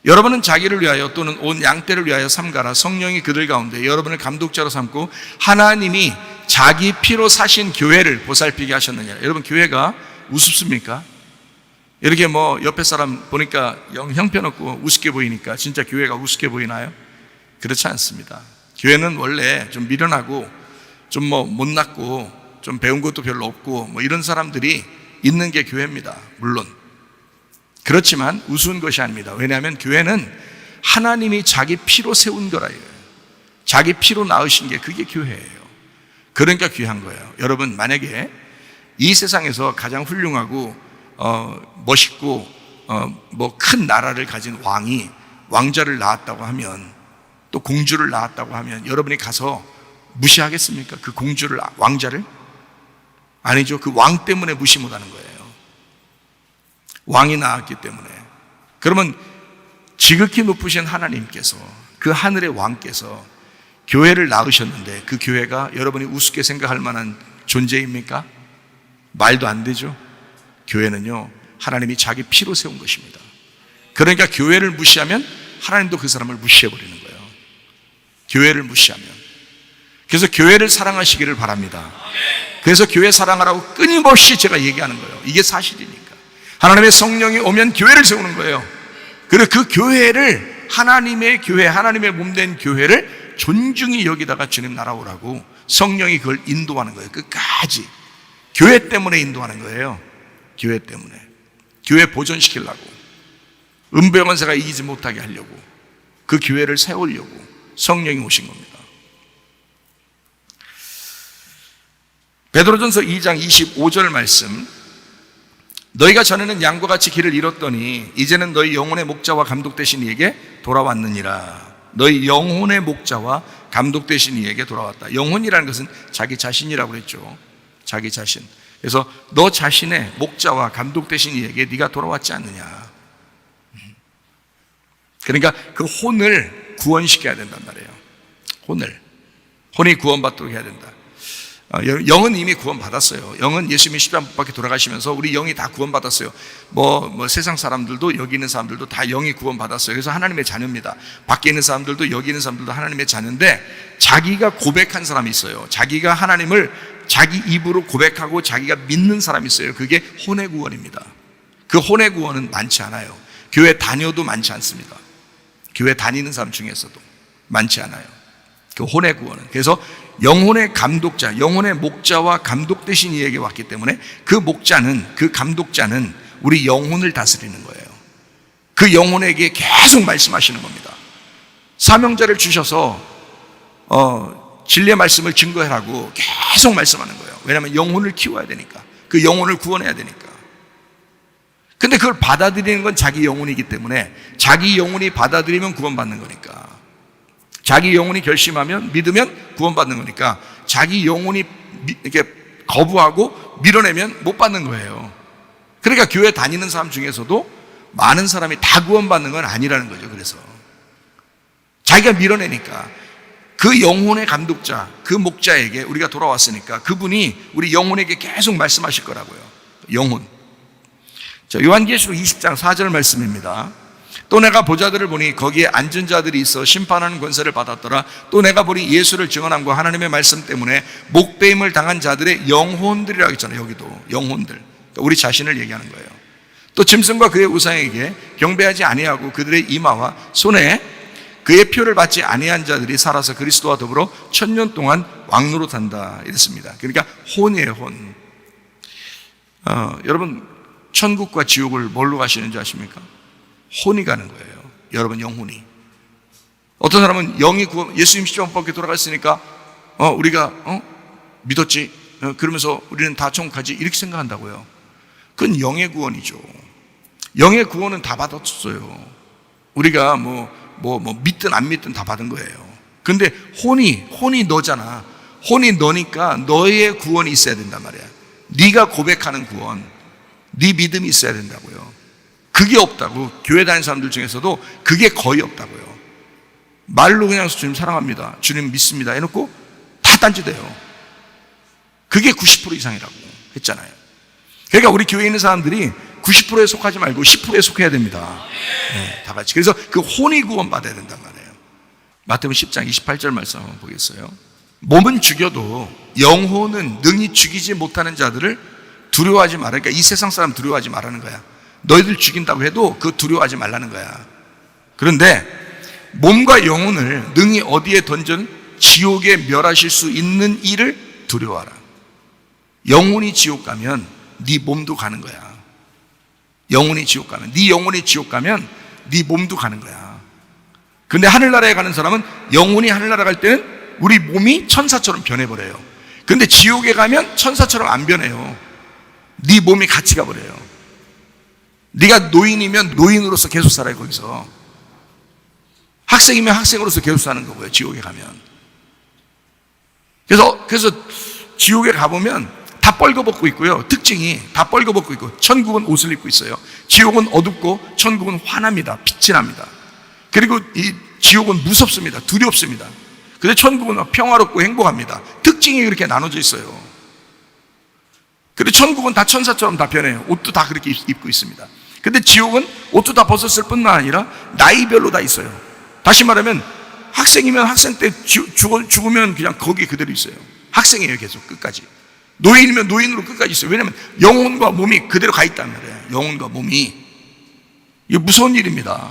여러분은 자기를 위하여 또는 온 양떼를 위하여 삼가라. 성령이 그들 가운데 여러분을 감독자로 삼고 하나님이 자기 피로 사신 교회를 보살피게 하셨느냐. 여러분, 교회가 우습습니까? 이렇게 뭐 옆에 사람 보니까 형편없고 우습게 보이니까 진짜 교회가 우습게 보이나요? 그렇지 않습니다. 교회는 원래 좀 미련하고 좀 뭐 못났고 좀 배운 것도 별로 없고 뭐 이런 사람들이 있는 게 교회입니다. 물론 그렇지만 우스운 것이 아닙니다. 왜냐하면 교회는 하나님이 자기 피로 세운 거라요. 자기 피로 낳으신 게 그게 교회예요. 그러니까 귀한 거예요. 여러분, 만약에 이 세상에서 가장 훌륭하고 멋있고 뭐 큰 나라를 가진 왕이 왕자를 낳았다고 하면, 또 공주를 낳았다고 하면 여러분이 가서 무시하겠습니까? 그 공주를, 왕자를? 아니죠. 그 왕 때문에 무시 못하는 거예요. 왕이 낳았기 때문에. 그러면 지극히 높으신 하나님께서, 그 하늘의 왕께서 교회를 낳으셨는데 그 교회가 여러분이 우습게 생각할 만한 존재입니까? 말도 안 되죠. 교회는요, 하나님이 자기 피로 세운 것입니다. 그러니까 교회를 무시하면 하나님도 그 사람을 무시해버리는 거예요. 교회를 무시하면. 그래서 교회를 사랑하시기를 바랍니다. 그래서 교회 사랑하라고 끊임없이 제가 얘기하는 거예요. 이게 사실이니까. 하나님의 성령이 오면 교회를 세우는 거예요. 그리고 그 교회를, 하나님의 교회, 하나님의 몸된 교회를 존중히 여기다가 주님 나라오라고 성령이 그걸 인도하는 거예요. 끝까지. 교회 때문에 인도하는 거예요. 교회 때문에. 교회 보존시키려고, 음부영원세가 이기지 못하게 하려고, 그 교회를 세우려고 성령이 오신 겁니다. 베드로전서 2장 25절 말씀, 너희가 전에는 양과 같이 길을 잃었더니 이제는 너희 영혼의 목자와 감독 되신 이에게 돌아왔느니라. 너희 영혼의 목자와 감독 되신 이에게 돌아왔다. 영혼이라는 것은 자기 자신이라고 그랬죠. 자기 자신. 그래서 너 자신의 목자와 감독 되신 이에게 네가 돌아왔지 않느냐. 그러니까 그 혼을 구원시켜야 된단 말이에요. 혼이 구원받도록 해야 된다. 영은 이미 구원받았어요. 영은 예수님이 십자가 못 박혀 돌아가시면서 우리 영이 다 구원받았어요. 뭐 세상 사람들도, 여기 있는 사람들도 다 영이 구원받았어요. 그래서 하나님의 자녀입니다. 밖에 있는 사람들도, 여기 있는 사람들도 하나님의 자녀인데, 자기가 고백한 사람이 있어요. 자기가 하나님을 자기 입으로 고백하고 자기가 믿는 사람이 있어요. 그게 혼의 구원입니다. 그 혼의 구원은 많지 않아요. 교회 다녀도 많지 않습니다. 교회 다니는 사람 중에서도 많지 않아요. 그 혼의 구원은. 그래서 영혼의 감독자, 영혼의 목자와 감독 되신 이에게 왔기 때문에 그 목자는, 그 감독자는 우리 영혼을 다스리는 거예요. 그 영혼에게 계속 말씀하시는 겁니다. 사명자를 주셔서 진리의 말씀을 증거하라고 계속 말씀하는 거예요. 왜냐하면 영혼을 키워야 되니까, 그 영혼을 구원해야 되니까. 근데 그걸 받아들이는 건 자기 영혼이기 때문에, 자기 영혼이 받아들이면 구원받는 거니까, 자기 영혼이 결심하면, 믿으면 구원받는 거니까, 자기 영혼이 이렇게 거부하고 밀어내면 못 받는 거예요. 그러니까 교회 다니는 사람 중에서도 많은 사람이 다 구원받는 건 아니라는 거죠. 그래서 자기가 밀어내니까 그 영혼의 감독자, 그 목자에게 우리가 돌아왔으니까 그분이 우리 영혼에게 계속 말씀하실 거라고요. 영혼. 자, 요한계시록 20장 4절 말씀입니다. 또 내가 보자들을 보니 거기에 앉은 자들이 있어 심판하는 권세를 받았더라. 또 내가 보니 예수를 증언함과 하나님의 말씀 때문에 목배임을 당한 자들의 영혼들이라고 했잖아요. 여기도 영혼들, 그러니까 우리 자신을 얘기하는 거예요. 또 짐승과 그의 우상에게 경배하지 아니하고 그들의 이마와 손에 그의 표를 받지 아니한 자들이 살아서 그리스도와 더불어 1000년 동안 왕노릇한다 이랬습니다. 그러니까 혼이에요. 혼. 여러분, 천국과 지옥을 뭘로 가시는지 아십니까? 혼이 가는 거예요. 여러분, 영혼이. 어떤 사람은 영이 예수님 십자가 못 박혀 돌아갔으니까 우리가 믿었지, 그러면서 우리는 다 천국 가지, 이렇게 생각한다고요. 그건 영의 구원이죠. 영의 구원은 다 받았어요. 우리가 믿든 안 믿든 다 받은 거예요. 근데 혼이 너잖아. 혼이 너니까 너의 구원이 있어야 된단 말이야. 네가 고백하는 구원, 네 믿음이 있어야 된다고요. 그게 없다고. 교회 다니는 사람들 중에서도 그게 거의 없다고요. 말로 그냥 주님 사랑합니다, 주님 믿습니다 해놓고 다 딴짓해요. 그게 90% 이상이라고 했잖아요. 그러니까 우리 교회에 있는 사람들이 90%에 속하지 말고 10%에 속해야 됩니다. 네, 다 같이. 그래서 그 혼이 구원 받아야 된단 말이에요. 마태복음 10장 28절 말씀 한번 보겠어요. 몸은 죽여도 영혼은 능히 죽이지 못하는 자들을 두려워하지 마라. 그러니까 이 세상 사람 두려워하지 말라는 거야. 너희들 죽인다고 해도 그 두려워하지 말라는 거야. 그런데 몸과 영혼을 능히 어디에 던전 지옥에 멸하실 수 있는 일을 두려워하라. 영혼이 지옥 가면 네 몸도 가는 거야. 영혼이 지옥 가면, 네 영혼이 지옥 가면 네 몸도 가는 거야. 근데 하늘나라에 가는 사람은 영혼이 하늘나라 갈 때는 우리 몸이 천사처럼 변해버려요. 근데 지옥에 가면 천사처럼 안 변해요. 네 몸이 같이 가버려요. 네가 노인이면 노인으로서 계속 살아요. 거기서 학생이면 학생으로서 계속 사는 거고요. 지옥에 가면. 그래서 지옥에 가보면 다 뻘거벗고 있고요. 특징이 다 뻘거벗고 있고, 천국은 옷을 입고 있어요. 지옥은 어둡고 천국은 환합니다. 빛이 납니다. 그리고 이 지옥은 무섭습니다. 두렵습니다. 근데 천국은 평화롭고 행복합니다. 특징이 그렇게 나눠져 있어요. 그리고 천국은 다 천사처럼 다 변해요. 옷도 다 그렇게 입고 있습니다. 근데 지옥은 옷도 다 벗었을 뿐만 아니라 나이별로 다 있어요. 다시 말하면 학생이면 학생 때 죽으면 그냥 거기 그대로 있어요. 학생이에요. 계속 끝까지. 노인이면 노인으로 끝까지 있어요. 왜냐하면 영혼과 몸이 그대로 가 있단 말이에요. 영혼과 몸이. 이게 무서운 일입니다.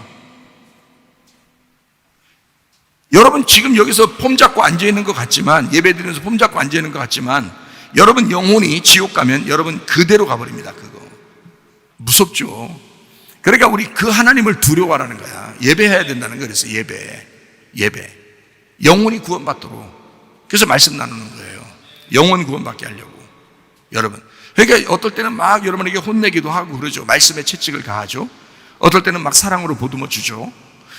여러분 지금 여기서 폼 잡고 앉아있는 것 같지만, 예배드리면서 폼 잡고 앉아있는 것 같지만, 여러분 영혼이 지옥 가면 여러분 그대로 가버립니다. 그거 무섭죠. 그러니까 우리 그 하나님을 두려워하라는 거야. 예배해야 된다는 거예요. 그래서 예배 영혼이 구원받도록. 그래서 말씀 나누는 거예요. 영혼 구원받게 하려고. 여러분, 그러니까 어떨 때는 막 여러분에게 혼내기도 하고 그러죠. 말씀에 채찍을 가하죠. 어떨 때는 막 사랑으로 보듬어 주죠.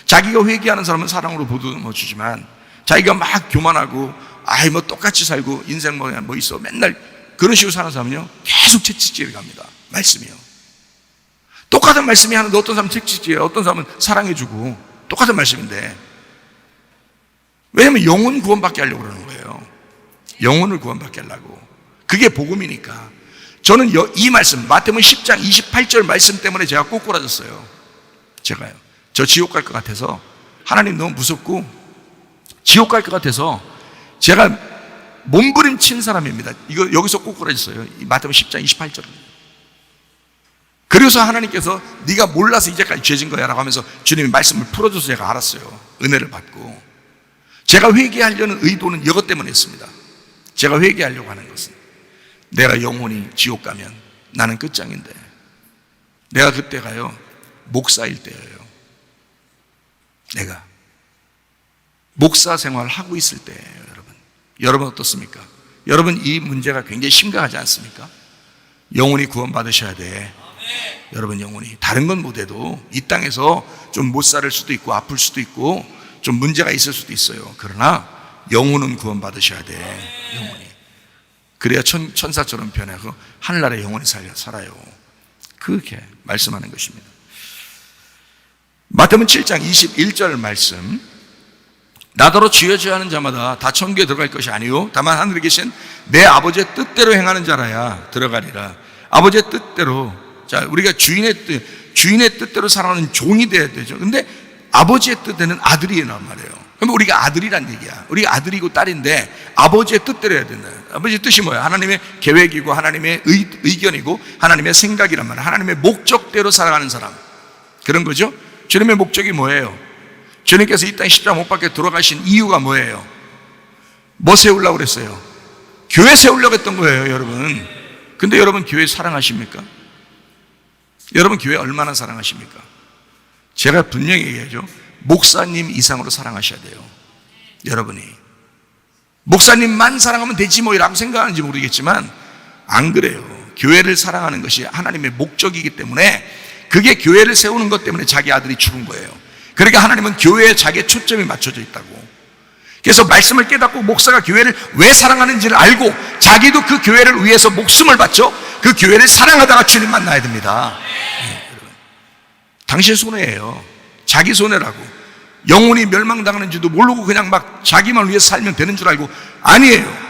자기가 회개하는 사람은 사랑으로 보듬어 주지만, 자기가 막 교만하고 아이 뭐 똑같이 살고 인생 뭐 있어 맨날 그런 식으로 사는 사람은요 계속 채찍질을 갑니다. 말씀이요. 똑같은 말씀이 하는데 어떤 사람은 채찍질해요, 어떤 사람은 사랑해주고, 똑같은 말씀인데. 왜냐하면 영혼 구원받게 하려고 그러는 거예요. 영혼을 구원받게 하려고. 그게 복음이니까. 저는 이 말씀, 마태복음 10장 28절 말씀 때문에 제가 꼬꾸라졌어요. 제가요. 저 지옥 갈 것 같아서, 하나님 너무 무섭고 지옥 갈 것 같아서 제가 몸부림친 사람입니다. 이거 여기서 꼬꾸라졌어요. 마태복음 10장 28절. 그래서 하나님께서 네가 몰라서 이제까지 죄진 거야 라고 하면서 주님이 말씀을 풀어줘서 제가 알았어요. 은혜를 받고. 제가 회개하려는 의도는 이것 때문에 했습니다. 제가 회개하려고 하는 것은, 내가 영혼이 지옥 가면 나는 끝장인데, 내가 그때가요 목사일 때예요. 내가 목사 생활을 하고 있을 때예요. 여러분 어떻습니까? 여러분 이 문제가 굉장히 심각하지 않습니까? 영혼이 구원받으셔야 돼. 여러분 영혼이, 다른 건 못해도 이 땅에서 좀 못 살 수도 있고 아플 수도 있고 좀 문제가 있을 수도 있어요. 그러나 영혼은 구원받으셔야 돼. 영혼이. 그래야 천사처럼 변하고 하늘나라에 영혼이 살아요. 그렇게 말씀하는 것입니다. 마태복음 7장 21절 말씀. 나더러 주여 주여 하는 자마다 다 천국에 들어갈 것이 아니요 다만 하늘에 계신 내 아버지의 뜻대로 행하는 자라야 들어가리라. 아버지의 뜻대로. 자, 우리가 주인의 뜻대로 살아가는 종이 돼야 되죠. 근데 아버지의 뜻에는 아들이란 말이에요. 그럼 우리가 아들이란 얘기야. 우리가 아들이고 딸인데 아버지의 뜻대로 해야 된다. 아버지의 뜻이 뭐야? 하나님의 계획이고 하나님의 의견이고 하나님의 생각이란 말이야. 하나님의 목적대로 살아가는 사람, 그런 거죠. 주님의 목적이 뭐예요? 주님께서 이 땅에 십자가 못 박혀 돌아가신 이유가 뭐예요? 뭐 세우려고 그랬어요? 교회 세우려고 했던 거예요, 여러분. 근데 여러분 교회 사랑하십니까? 여러분 교회 얼마나 사랑하십니까? 제가 분명히 얘기하죠. 목사님 이상으로 사랑하셔야 돼요. 여러분이 목사님만 사랑하면 되지 뭐 이라고 생각하는지 모르겠지만 안 그래요. 교회를 사랑하는 것이 하나님의 목적이기 때문에, 그게 교회를 세우는 것 때문에 자기 아들이 죽은 거예요. 그러니까 하나님은 교회에 자기의 초점이 맞춰져 있다고. 그래서 말씀을 깨닫고 목사가 교회를 왜 사랑하는지를 알고 자기도 그 교회를 위해서 목숨을 바쳐 그 교회를 사랑하다가 주님 만나야 됩니다. 네, 여러분. 당신의 손해예요. 자기 손해라고. 영혼이 멸망당하는지도 모르고 그냥 막 자기만 위해 살면 되는 줄 알고, 아니에요.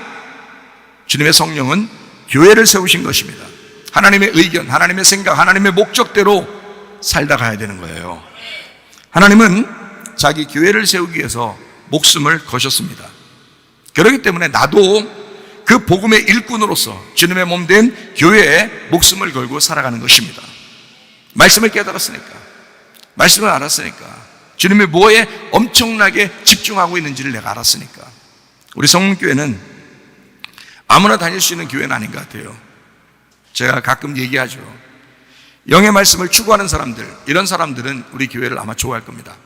주님의 성령은 교회를 세우신 것입니다. 하나님의 의견, 하나님의 생각, 하나님의 목적대로 살다 가야 되는 거예요. 하나님은 자기 교회를 세우기 위해서 목숨을 거셨습니다. 그렇기 때문에 나도 그 복음의 일꾼으로서 주님의 몸 된 교회에 목숨을 걸고 살아가는 것입니다. 말씀을 깨달았으니까, 말씀을 알았으니까, 주님이 뭐에 엄청나게 집중하고 있는지를 내가 알았으니까. 우리 성문교회는 아무나 다닐 수 있는 교회는 아닌 것 같아요. 제가 가끔 얘기하죠. 영의 말씀을 추구하는 사람들, 이런 사람들은 우리 교회를 아마 좋아할 겁니다.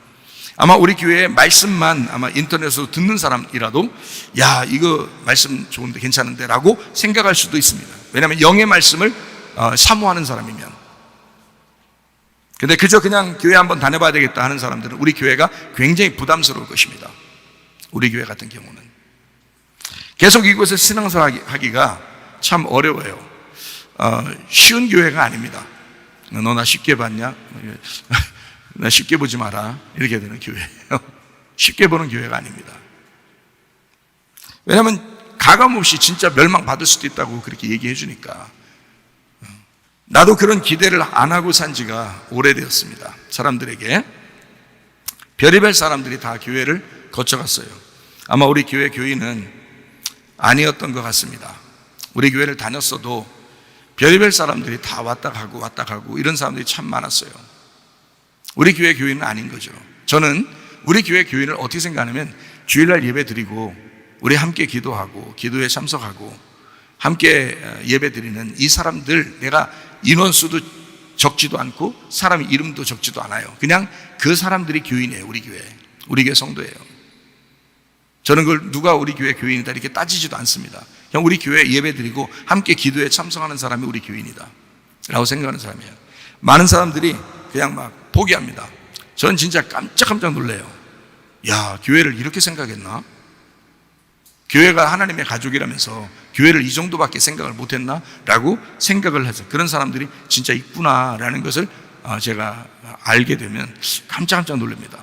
아마 우리 교회의 말씀만 아마 인터넷으로 듣는 사람이라도 야, 이거 말씀 좋은데 괜찮은데 라고 생각할 수도 있습니다. 왜냐하면 영의 말씀을 사모하는 사람이면. 근데 그저 그냥 교회 한번 다녀봐야 되겠다 하는 사람들은 우리 교회가 굉장히 부담스러울 것입니다. 우리 교회 같은 경우는 계속 이곳에 신앙생활 하기가 참 어려워요. 쉬운 교회가 아닙니다. 너 나 쉽게 봤냐? 나 쉽게 보지 마라, 이렇게 되는 교회예요. 쉽게 보는 교회가 아닙니다. 왜냐하면 가감없이 진짜 멸망받을 수도 있다고 그렇게 얘기해 주니까. 나도 그런 기대를 안 하고 산 지가 오래되었습니다. 사람들에게. 별의별 사람들이 다 교회를 거쳐갔어요. 아마 우리 교회 교인은 아니었던 것 같습니다. 우리 교회를 다녔어도 별의별 사람들이 다 왔다 가고 이런 사람들이 참 많았어요. 우리 교회 교인은 아닌 거죠. 저는 우리 교회 교인을 어떻게 생각하냐면, 주일날 예배 드리고 우리 함께 기도하고 기도에 참석하고 함께 예배 드리는 이 사람들, 내가 인원수도 적지도 않고 사람 이름도 적지도 않아요. 그냥 그 사람들이 교인이에요. 우리 교회 성도예요. 저는 그걸 누가 우리 교회 교인이다 이렇게 따지지도 않습니다. 그냥 우리 교회 예배 드리고 함께 기도에 참석하는 사람이 우리 교인이다 라고 생각하는 사람이에요. 많은 사람들이 그냥 막 포기합니다. 저는 진짜 깜짝 놀래요. 야, 교회를 이렇게 생각했나? 교회가 하나님의 가족이라면서 교회를 이 정도밖에 생각을 못했나? 라고 생각을 해서 그런 사람들이 진짜 있구나라는 것을 제가 알게 되면 깜짝 놀랍니다.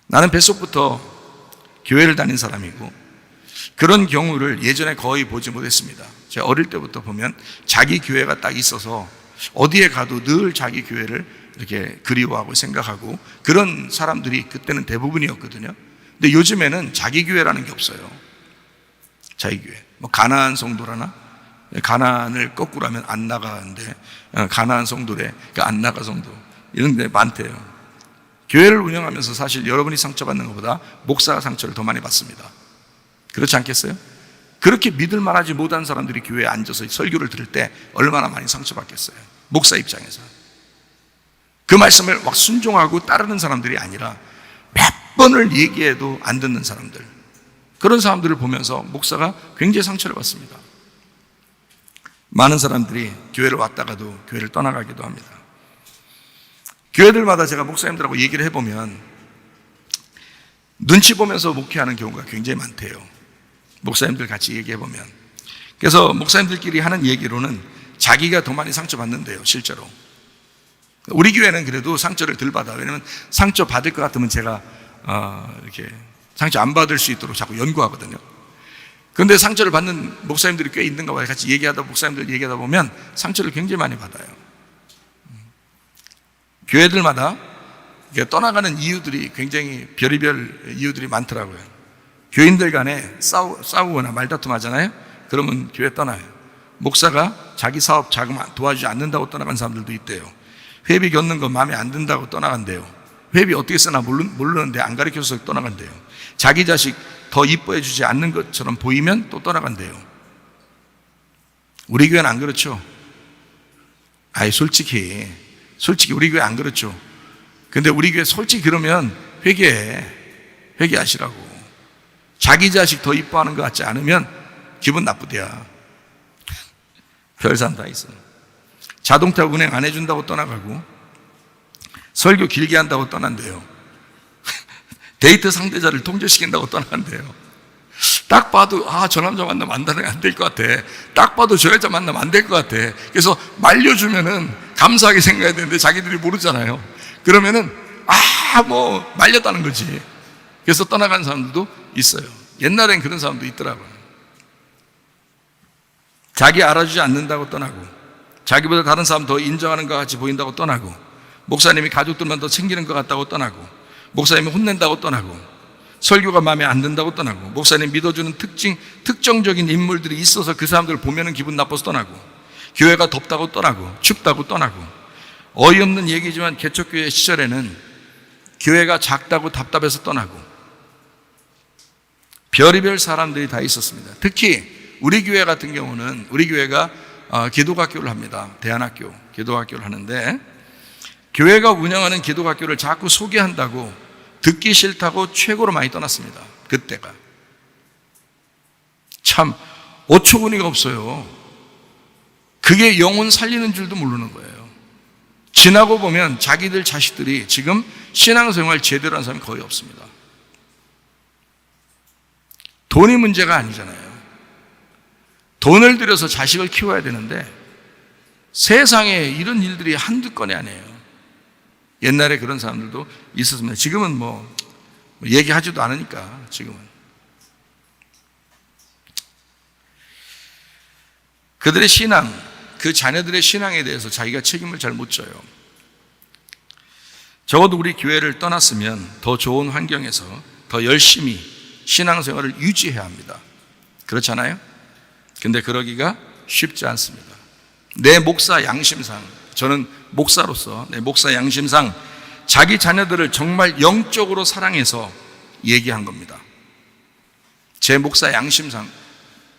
나는 뱃속부터 교회를 다닌 사람이고 그런 경우를 예전에 거의 보지 못했습니다. 제가 어릴 때부터 보면 자기 교회가 딱 있어서 어디에 가도 늘 자기 교회를 이렇게 그리워하고 생각하고 그런 사람들이 그때는 대부분이었거든요. 근데 요즘에는 자기 교회라는 게 없어요. 자기 교회. 뭐 가나안 성도라나? 가나안을 거꾸로 하면 안 나가는데 가나안 성도래. 그러니까 안 나가 성도. 이런 데 많대요. 교회를 운영하면서 사실 여러분이 상처받는 것보다 목사가 상처를 더 많이 받습니다. 그렇지 않겠어요? 그렇게 믿을 만하지 못한 사람들이 교회에 앉아서 설교를 들을 때 얼마나 많이 상처받겠어요. 목사 입장에서. 그 말씀을 막 순종하고 따르는 사람들이 아니라 몇 번을 얘기해도 안 듣는 사람들, 그런 사람들을 보면서 목사가 굉장히 상처를 받습니다. 많은 사람들이 교회를 왔다가도 교회를 떠나가기도 합니다. 교회들마다 제가 목사님들하고 얘기를 해보면 눈치 보면서 목회하는 경우가 굉장히 많대요. 목사님들 같이 얘기해보면. 그래서 목사님들끼리 하는 얘기로는 자기가 더 많이 상처받는데요, 실제로. 우리 교회는 그래도 상처를 덜 받아요. 왜냐면 상처 받을 것 같으면 제가 이렇게 상처 안 받을 수 있도록 자꾸 연구하거든요. 그런데 상처를 받는 목사님들이 꽤 있는가 봐요. 같이 목사님들 얘기하다 보면 상처를 굉장히 많이 받아요. 교회들마다 떠나가는 이유들이 굉장히 별의별 이유들이 많더라고요. 교인들 간에 싸우거나 말다툼 하잖아요. 그러면 교회 떠나요. 목사가 자기 사업 자금 도와주지 않는다고 떠나간 사람들도 있대요. 회비 걷는 거 마음에 안 든다고 떠나간대요. 회비 어떻게 쓰나 모르는데 안 가르쳐서 떠나간대요. 자기 자식 더 이뻐해 주지 않는 것처럼 보이면 또 떠나간대요. 우리 교회는 안 그렇죠. 솔직히 우리 교회 안 그렇죠. 근데 우리 교회 솔직히 그러면 회개하시라고. 자기 자식 더 이뻐하는 것 같지 않으면 기분 나쁘대야. 별사람 다 있어. 자동차 운행 안 해준다고 떠나가고 설교 길게 한다고 떠난대요. 데이트 상대자를 통제시킨다고 떠나간대요. 딱 봐도 저 남자 만나면 안 될 것 같아. 딱 봐도 저 여자 만나면 안 될 것 같아. 그래서 말려주면은 감사하게 생각해야 되는데 자기들이 모르잖아요. 그러면은 뭐 말렸다는 거지. 그래서 떠나간 사람들도 있어요. 옛날엔 그런 사람도 있더라고요. 자기 알아주지 않는다고 떠나고, 자기보다 다른 사람 더 인정하는 것 같이 보인다고 떠나고, 목사님이 가족들만 더 챙기는 것 같다고 떠나고, 목사님이 혼낸다고 떠나고, 설교가 마음에 안 든다고 떠나고, 목사님 믿어주는 특정적인 인물들이 있어서 그 사람들을 보면은 기분 나빠서 떠나고, 교회가 덥다고 떠나고, 춥다고 떠나고. 어이없는 얘기지만 개척교회 시절에는 교회가 작다고 답답해서 떠나고, 별의별 사람들이 다 있었습니다. 특히 우리 교회 같은 경우는, 우리 교회가 기독학교를 합니다. 대안학교 기독학교를 하는데, 교회가 운영하는 기독학교를 자꾸 소개한다고 듣기 싫다고 최고로 많이 떠났습니다. 그때가 참 어처구니가 없어요. 그게 영혼 살리는 줄도 모르는 거예요. 지나고 보면 자기들 자식들이 지금 신앙생활 제대로 한 사람이 거의 없습니다. 돈이 문제가 아니잖아요. 돈을 들여서 자식을 키워야 되는데 세상에 이런 일들이 한두 건이 아니에요. 옛날에 그런 사람들도 있었습니다. 지금은 뭐 얘기하지도 않으니까. 지금은 그들의 신앙, 그 자녀들의 신앙에 대해서 자기가 책임을 잘 못 져요. 적어도 우리 교회를 떠났으면 더 좋은 환경에서 더 열심히 신앙생활을 유지해야 합니다. 그렇잖아요? 근데 그러기가 쉽지 않습니다. 내 목사 양심상, 저는 목사로서 내 목사 양심상 자기 자녀들을 정말 영적으로 사랑해서 얘기한 겁니다. 제 목사 양심상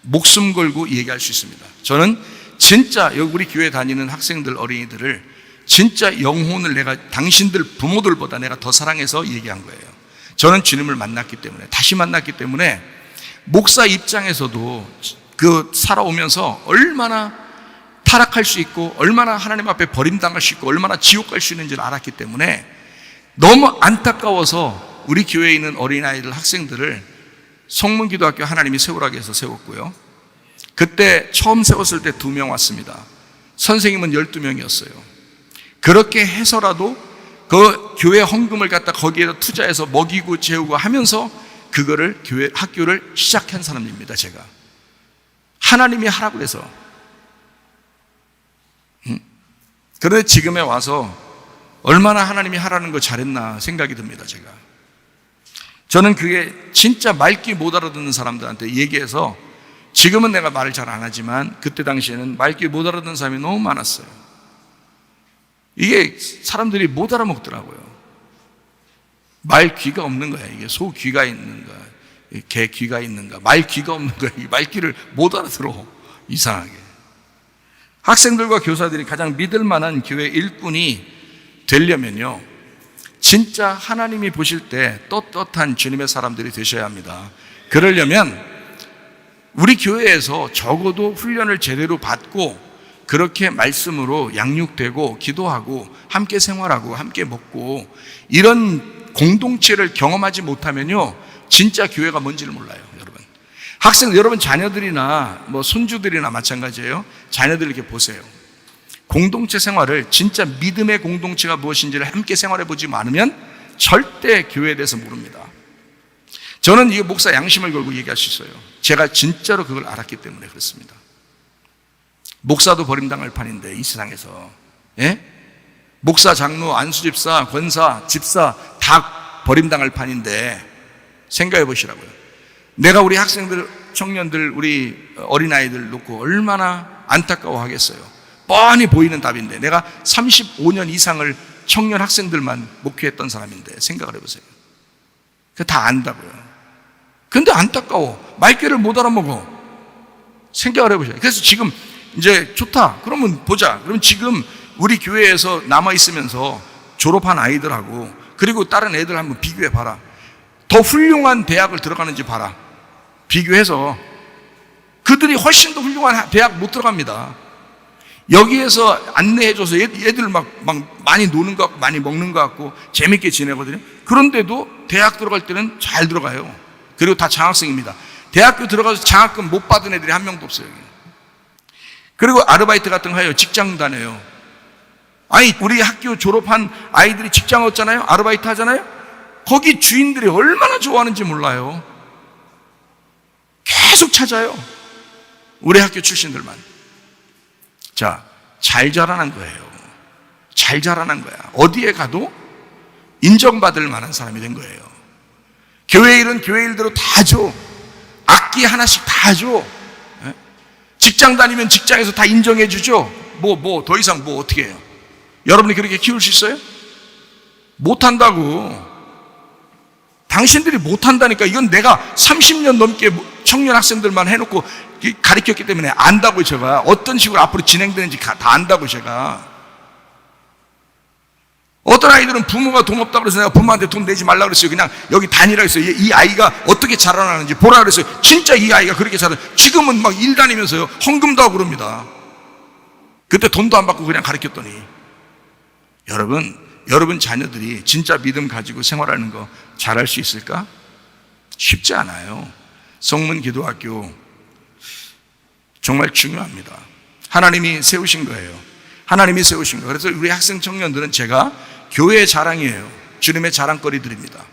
목숨 걸고 얘기할 수 있습니다. 저는 진짜 우리 교회 다니는 학생들, 어린이들을 진짜 영혼을 내가 당신들 부모들보다 내가 더 사랑해서 얘기한 거예요. 저는 주님을 만났기 때문에, 다시 만났기 때문에 목사 입장에서도 그 살아오면서 얼마나 타락할 수 있고 얼마나 하나님 앞에 버림당할 수 있고 얼마나 지옥 갈 수 있는지를 알았기 때문에 너무 안타까워서 우리 교회에 있는 어린아이들, 학생들을 성문기도학교 하나님이 세우라고 해서 세웠고요. 그때 처음 세웠을 때 2명 왔습니다. 선생님은 12명이었어요. 그렇게 해서라도 그 교회 헌금을 갖다 거기에다 투자해서 먹이고 재우고 하면서 그거를 교회 학교를 시작한 사람입니다. 제가 하나님이 하라고 그래서. 그런데 지금에 와서 얼마나 하나님이 하라는 거 잘했나 생각이 듭니다. 제가 저는 그게 진짜 말귀 못 알아듣는 사람들한테 얘기해서, 지금은 내가 말을 잘 안 하지만 그때 당시에는 말귀 못 알아듣는 사람이 너무 많았어요. 이게 사람들이 못 알아먹더라고요. 말귀가 없는 거야. 이게 소 귀가 있는가, 개 귀가 있는가, 말 귀가 없는 거야. 이 말귀를 못 알아들어. 이상하게. 학생들과 교사들이 가장 믿을 만한 교회 일꾼이 되려면요, 진짜 하나님이 보실 때 떳떳한 주님의 사람들이 되셔야 합니다. 그러려면 우리 교회에서 적어도 훈련을 제대로 받고 그렇게 말씀으로 양육되고 기도하고 함께 생활하고 함께 먹고 이런 공동체를 경험하지 못하면요, 진짜 교회가 뭔지를 몰라요. 여러분, 학생 여러분 자녀들이나 뭐 손주들이나 마찬가지예요. 자녀들 이렇게 보세요. 공동체 생활을, 진짜 믿음의 공동체가 무엇인지를 함께 생활해 보지 않으면 절대 교회에 대해서 모릅니다. 저는 이 목사 양심을 걸고 얘기할 수 있어요. 제가 진짜로 그걸 알았기 때문에 그렇습니다. 목사도 버림당할 판인데 이 세상에서, 예? 목사, 장로, 안수집사, 권사, 집사 다 버림당할 판인데 생각해 보시라고요. 내가 우리 학생들, 청년들, 우리 어린아이들 놓고 얼마나 안타까워하겠어요. 뻔히 보이는 답인데, 내가 35년 이상을 청년 학생들만 목회했던 사람인데 생각을 해보세요. 그거 다 안다고요. 근데 안타까워. 말귀를 못 알아먹어. 생각을 해보세요. 그래서 지금 이제 좋다, 그러면 보자. 그럼 지금 우리 교회에서 남아있으면서 졸업한 아이들하고 그리고 다른 애들 한번 비교해 봐라. 더 훌륭한 대학을 들어가는지 봐라. 비교해서 그들이 훨씬 더 훌륭한 대학 못 들어갑니다. 여기에서 안내해줘서 얘들 막 많이 노는 것 같고 많이 먹는 것 같고 재밌게 지내거든요. 그런데도 대학 들어갈 때는 잘 들어가요. 그리고 다 장학생입니다. 대학교 들어가서 장학금 못 받은 애들이 한 명도 없어요. 그리고 아르바이트 같은 거 해요. 직장 다녀요. 아니, 우리 학교 졸업한 아이들이 직장 얻잖아요? 아르바이트 하잖아요? 거기 주인들이 얼마나 좋아하는지 몰라요. 계속 찾아요. 우리 학교 출신들만. 자, 잘 자라난 거예요. 잘 자라난 거야. 어디에 가도 인정받을 만한 사람이 된 거예요. 교회 일은 교회 일대로 다 줘. 악기 하나씩 다 줘. 직장 다니면 직장에서 다 인정해 주죠. 더 이상 어떻게 해요? 여러분이 그렇게 키울 수 있어요? 못한다고. 당신들이 못한다니까. 이건 내가 30년 넘게 청년 학생들만 해놓고 가르쳤기 때문에 안다고. 제가 어떤 식으로 앞으로 진행되는지 다 안다고. 제가 어떤 아이들은 부모가 돈 없다고 그래서 내가 부모한테 돈 내지 말라고 그랬어요. 그냥 여기 다니라 했어요. 이 아이가 어떻게 자라나는지 보라 그랬어요. 진짜 이 아이가 그렇게 지금은 막 일 다니면서요 헌금도 하고 그럽니다. 그때 돈도 안 받고 그냥 가르쳤더니. 여러분 자녀들이 진짜 믿음 가지고 생활하는 거 잘할 수 있을까? 쉽지 않아요. 성문 기도학교 정말 중요합니다. 하나님이 세우신 거예요. 하나님이 세우신 거. 그래서 우리 학생 청년들은 제가 교회의 자랑이에요. 주님의 자랑거리들입니다.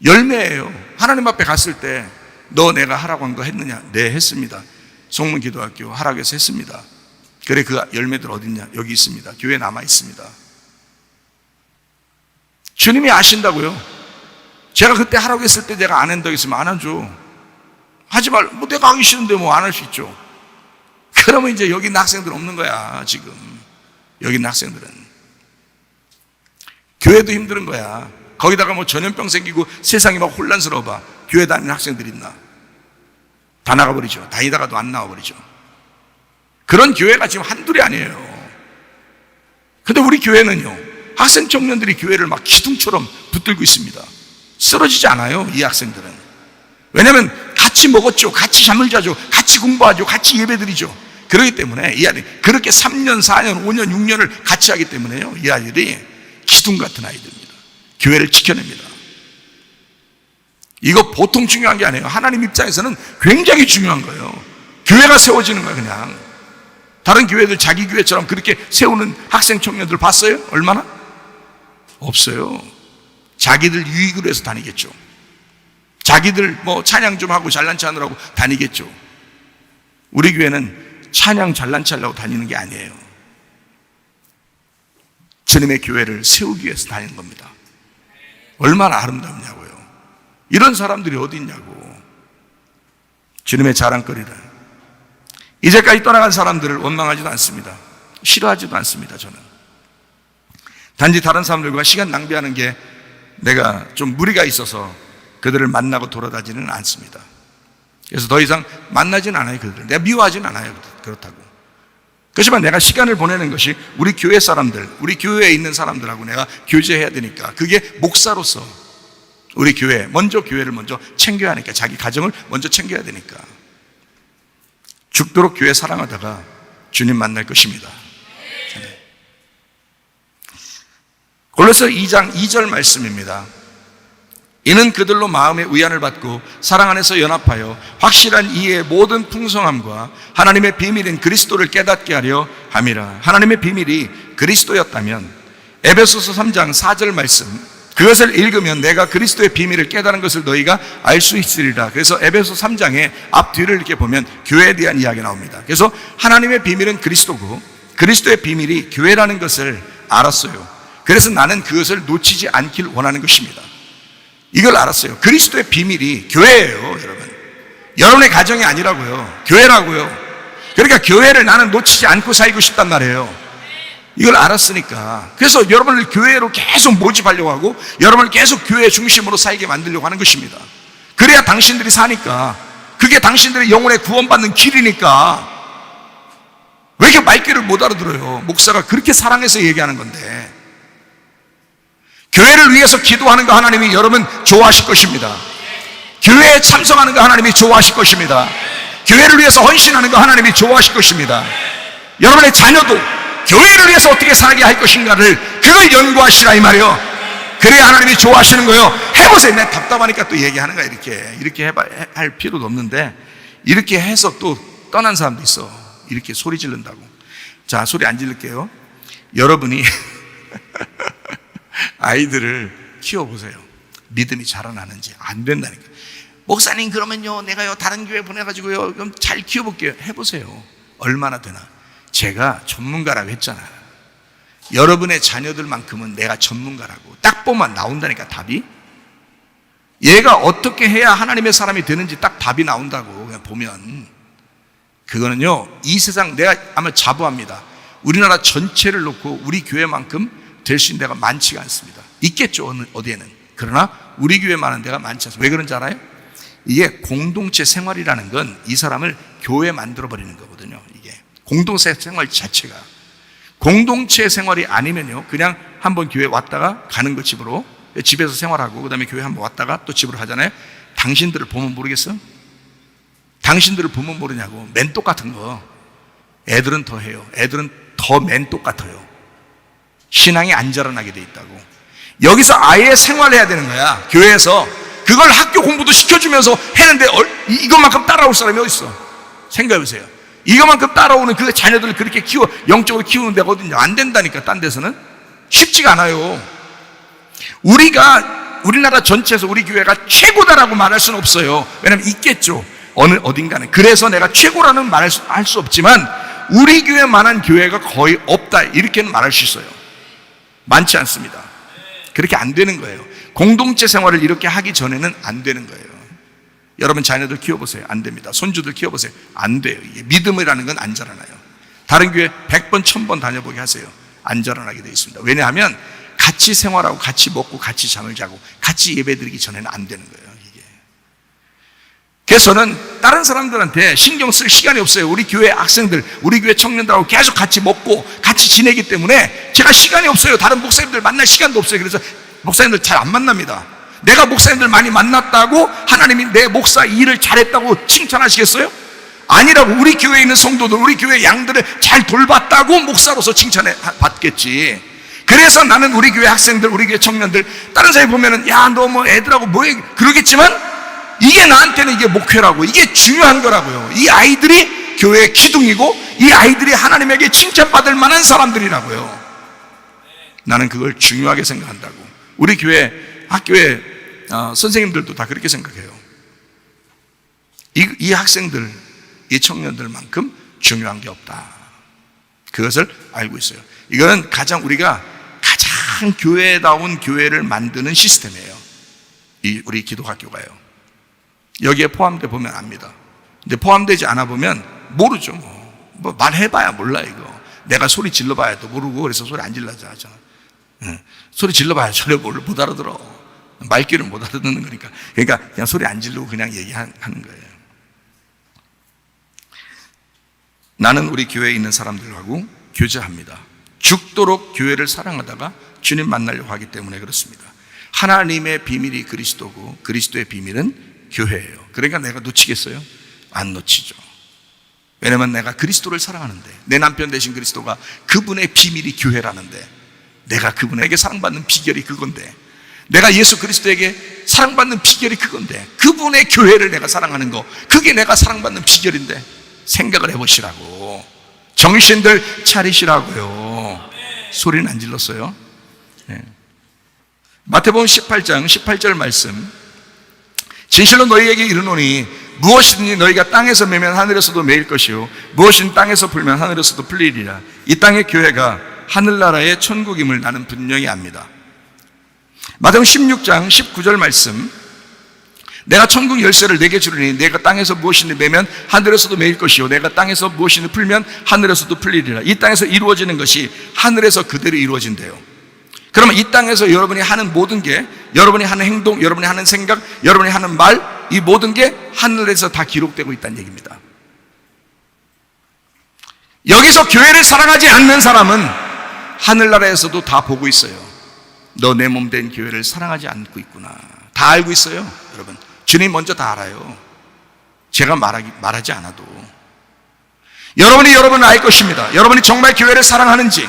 열매예요. 하나님 앞에 갔을 때 너 내가 하라고 한 거 했느냐? 네, 했습니다. 성문 기도학교 하라고 해서 했습니다. 그래, 그 열매들 어딨냐? 여기 있습니다. 교회에 남아 있습니다. 주님이 아신다고요. 제가 그때 하라고 했을 때 내가 안 한다고 했으면 안 하죠. 하지 말, 내가 하기 싫은데 안 할 수 있죠. 그러면 이제 여기 있는 학생들 없는 거야, 지금. 여기 있는 학생들은. 교회도 힘든 거야. 거기다가 전염병 생기고 세상이 막 혼란스러워 봐. 교회 다니는 학생들 있나? 다 나가버리죠. 다니다가도 안 나와버리죠. 그런 교회가 지금 한둘이 아니에요. 근데 우리 교회는요, 학생 청년들이 교회를 막 기둥처럼 붙들고 있습니다. 쓰러지지 않아요, 이 학생들은. 왜냐하면 같이 먹었죠. 같이 잠을 자죠. 같이 공부하죠. 같이 예배드리죠. 그렇기 때문에 이 아이들이 그렇게 3년, 4년, 5년, 6년을 같이 하기 때문에요, 이 아이들이 기둥 같은 아이들입니다. 교회를 지켜냅니다. 이거 보통 중요한 게 아니에요. 하나님 입장에서는 굉장히 중요한 거예요. 교회가 세워지는 거예요. 그냥 다른 교회들 자기 교회처럼 그렇게 세우는 학생 청년들 봤어요? 얼마나? 없어요. 자기들 유익으로 해서 다니겠죠. 자기들 찬양 좀 하고 잘난 체 하느라고 다니겠죠. 우리 교회는 찬양 잘난 체 하려고 다니는 게 아니에요. 주님의 교회를 세우기 위해서 다니는 겁니다. 얼마나 아름답냐고요. 이런 사람들이 어디 있냐고. 주님의 자랑거리를. 이제까지 떠나간 사람들을 원망하지도 않습니다. 싫어하지도 않습니다. 저는 단지 다른 사람들과 시간 낭비하는 게 내가 좀 무리가 있어서 그들을 만나고 돌아다니지는 않습니다. 그래서 더 이상 만나지는 않아요. 그들을 내가 미워하지는 않아요. 그렇다고. 그렇지만 내가 시간을 보내는 것이 우리 교회 사람들, 우리 교회에 있는 사람들하고 내가 교제해야 되니까, 그게 목사로서 우리 교회, 교회를 먼저 챙겨야 하니까, 자기 가정을 먼저 챙겨야 되니까 죽도록 교회 사랑하다가 주님 만날 것입니다. 골로새 2장 2절 말씀입니다. 이는 그들로 마음의 위안을 받고 사랑 안에서 연합하여 확실한 이해의 모든 풍성함과 하나님의 비밀인 그리스도를 깨닫게 하려 함이라. 하나님의 비밀이 그리스도였다면 에베소서 3장 4절 말씀, 그것을 읽으면 내가 그리스도의 비밀을 깨달은 것을 너희가 알 수 있으리라. 그래서 에베소 3장의 앞뒤를 이렇게 보면 교회에 대한 이야기가 나옵니다. 그래서 하나님의 비밀은 그리스도고 그리스도의 비밀이 교회라는 것을 알았어요. 그래서 나는 그것을 놓치지 않길 원하는 것입니다. 이걸 알았어요. 그리스도의 비밀이 교회예요, 여러분. 여러분의 가정이 아니라고요. 교회라고요. 그러니까 교회를 나는 놓치지 않고 살고 싶단 말이에요. 이걸 알았으니까. 그래서 여러분을 교회로 계속 모집하려고 하고 여러분을 계속 교회 중심으로 살게 만들려고 하는 것입니다. 그래야 당신들이 사니까. 그게 당신들의 영혼의 구원받는 길이니까. 왜 이렇게 말귀를 못 알아들어요? 목사가 그렇게 사랑해서 얘기하는 건데. 교회를 위해서 기도하는 거 하나님이 여러분 좋아하실 것입니다. 교회에 참석하는 거 하나님이 좋아하실 것입니다. 교회를 위해서 헌신하는 거 하나님이 좋아하실 것입니다. 여러분의 자녀도 교회를 위해서 어떻게 살게 할 것인가를 그걸 연구하시라 이 말이요. 그래야 하나님이 좋아하시는 거예요. 해보세요. 내가 답답하니까 또 얘기하는 거야. 이렇게 할 필요도 없는데 이렇게 해서 또 떠난 사람도 있어. 이렇게 소리 지른다고. 자, 소리 안 지를게요. 여러분이 아이들을 키워보세요. 믿음이 자라나는지. 안 된다니까. 목사님 그러면요 내가요 다른 교회 보내가지고요 그럼 잘 키워볼게요. 해보세요. 얼마나 되나. 제가 전문가라고 했잖아요. 여러분의 자녀들만큼은 내가 전문가라고. 딱 보면 나온다니까 답이. 얘가 어떻게 해야 하나님의 사람이 되는지 딱 답이 나온다고. 그냥 보면 그거는요 이 세상, 내가 아마 자부합니다. 우리나라 전체를 놓고 우리 교회만큼 될 수 있는 데가 많지가 않습니다. 있겠죠 어디에는. 그러나 우리 교회 많은 데가 많지 않습니다. 왜 그런지 알아요? 이게 공동체 생활이라는 건 이 사람을 교회 만들어 버리는 거거든요. 이게 공동체 생활 자체가. 공동체 생활이 아니면요 그냥 한번 교회 왔다가 가는 거, 집으로. 집에서 생활하고 그 다음에 교회 한번 왔다가 또 집으로 가잖아요. 당신들을 보면 모르겠어? 당신들을 보면 모르냐고. 맨똑 같은 거. 애들은 더 해요. 애들은 더 맨똑 같아요. 신앙이 안 자라나게 돼 있다고. 여기서 아예 생활해야 되는 거야. 교회에서. 그걸 학교 공부도 시켜주면서 했는데 이것만큼 따라올 사람이 어디 있어? 생각해보세요. 이것만큼 따라오는 그 자녀들을 그렇게 영적으로 키우는 데가 어딨냐. 안 된다니까. 딴 데서는 쉽지가 않아요. 우리나라 전체에서 우리 교회가 최고다라고 말할 수는 없어요. 왜냐하면 있겠죠 어딘가는. 그래서 내가 최고라는 말을 할 수 없지만 우리 교회만한 교회가 거의 없다 이렇게는 말할 수 있어요. 많지 않습니다. 그렇게 안 되는 거예요. 공동체 생활을 이렇게 하기 전에는 안 되는 거예요. 여러분 자녀들 키워보세요. 안 됩니다. 손주들 키워보세요. 안 돼요. 이게 믿음이라는 건 안 자라나요. 다른 교회 100번 1000번 다녀보게 하세요. 안 자라나게 되어 있습니다. 왜냐하면 같이 생활하고 같이 먹고 같이 잠을 자고 같이 예배드리기 전에는 안 되는 거예요. 이게. 그래서 저는 다른 사람들한테 신경 쓸 시간이 없어요. 우리 교회 학생들, 우리 교회 청년들하고 계속 같이 먹고 같이 지내기 때문에 제가 시간이 없어요. 다른 목사님들 만날 시간도 없어요. 그래서 목사님들 잘 안 만납니다. 내가 목사님들 많이 만났다고 하나님이 내 목사 일을 잘했다고 칭찬하시겠어요? 아니라고. 우리 교회에 있는 성도들, 우리 교회 양들을 잘 돌봤다고 목사로서 칭찬해 받겠지. 그래서 나는 우리 교회 학생들, 우리 교회 청년들, 다른 사람이 보면은 야 너 뭐 애들하고 뭐해 그러겠지만 이게 나한테는 이게 목회라고. 이게 중요한 거라고요. 이 아이들이 교회의 기둥이고 이 아이들이 하나님에게 칭찬받을 만한 사람들이라고요. 나는 그걸 중요하게 생각한다고. 우리 교회 학교에 선생님들도 다 그렇게 생각해요. 이 학생들, 이 청년들만큼 중요한 게 없다. 그것을 알고 있어요. 이거는 우리가 가장 교회다운 교회를 만드는 시스템이에요. 우리 기독학교가요. 여기에 포함돼 보면 압니다. 근데 포함되지 않아 보면 모르죠. 뭐 말해봐야 몰라 이거. 내가 소리 질러봐야 또 모르고 그래서 소리 안 질러자 하잖아. 소리 질러봐야 전혀 못 알아들어. 말귀를 못 알아듣는 거니까. 그러니까 그냥 소리 안 지르고 그냥 얘기하는 거예요. 나는 우리 교회에 있는 사람들하고 교제합니다. 죽도록 교회를 사랑하다가 주님 만나려고 하기 때문에 그렇습니다. 하나님의 비밀이 그리스도고 그리스도의 비밀은 교회예요. 그러니까 내가 놓치겠어요? 안 놓치죠. 왜냐면 내가 그리스도를 사랑하는데, 내 남편 되신 그리스도가 그분의 비밀이 교회라는데, 내가 그분에게 사랑받는 비결이 그건데, 내가 예수 그리스도에게 사랑받는 비결이 그건데, 그분의 교회를 내가 사랑하는 거, 그게 내가 사랑받는 비결인데 생각을 해보시라고. 정신들 차리시라고요. 소리는 안 질렀어요. 네. 마태복음 18장 18절 말씀. 진실로 너희에게 이르노니 무엇이든지 너희가 땅에서 매면 하늘에서도 매일 것이요 무엇이든 땅에서 풀면 하늘에서도 풀리리라. 이 땅의 교회가 하늘나라의 천국임을 나는 분명히 압니다. 마태복음 16장 19절 말씀. 내가 천국 열쇠를 내게 주리니 내가 땅에서 무엇이든 매면 하늘에서도 매일 것이요 내가 땅에서 무엇이든 풀면 하늘에서도 풀리리라. 이 땅에서 이루어지는 것이 하늘에서 그대로 이루어진대요. 그러면 이 땅에서 여러분이 하는 모든 게, 여러분이 하는 행동, 여러분이 하는 생각, 여러분이 하는 말, 이 모든 게 하늘에서 다 기록되고 있다는 얘기입니다. 여기서 교회를 사랑하지 않는 사람은 하늘나라에서도 다 보고 있어요. 너 내 몸 된 교회를 사랑하지 않고 있구나. 다 알고 있어요. 여러분, 주님 먼저 다 알아요. 제가 말하지 않아도 여러분이 여러분을 알 것입니다. 여러분이 정말 교회를 사랑하는지,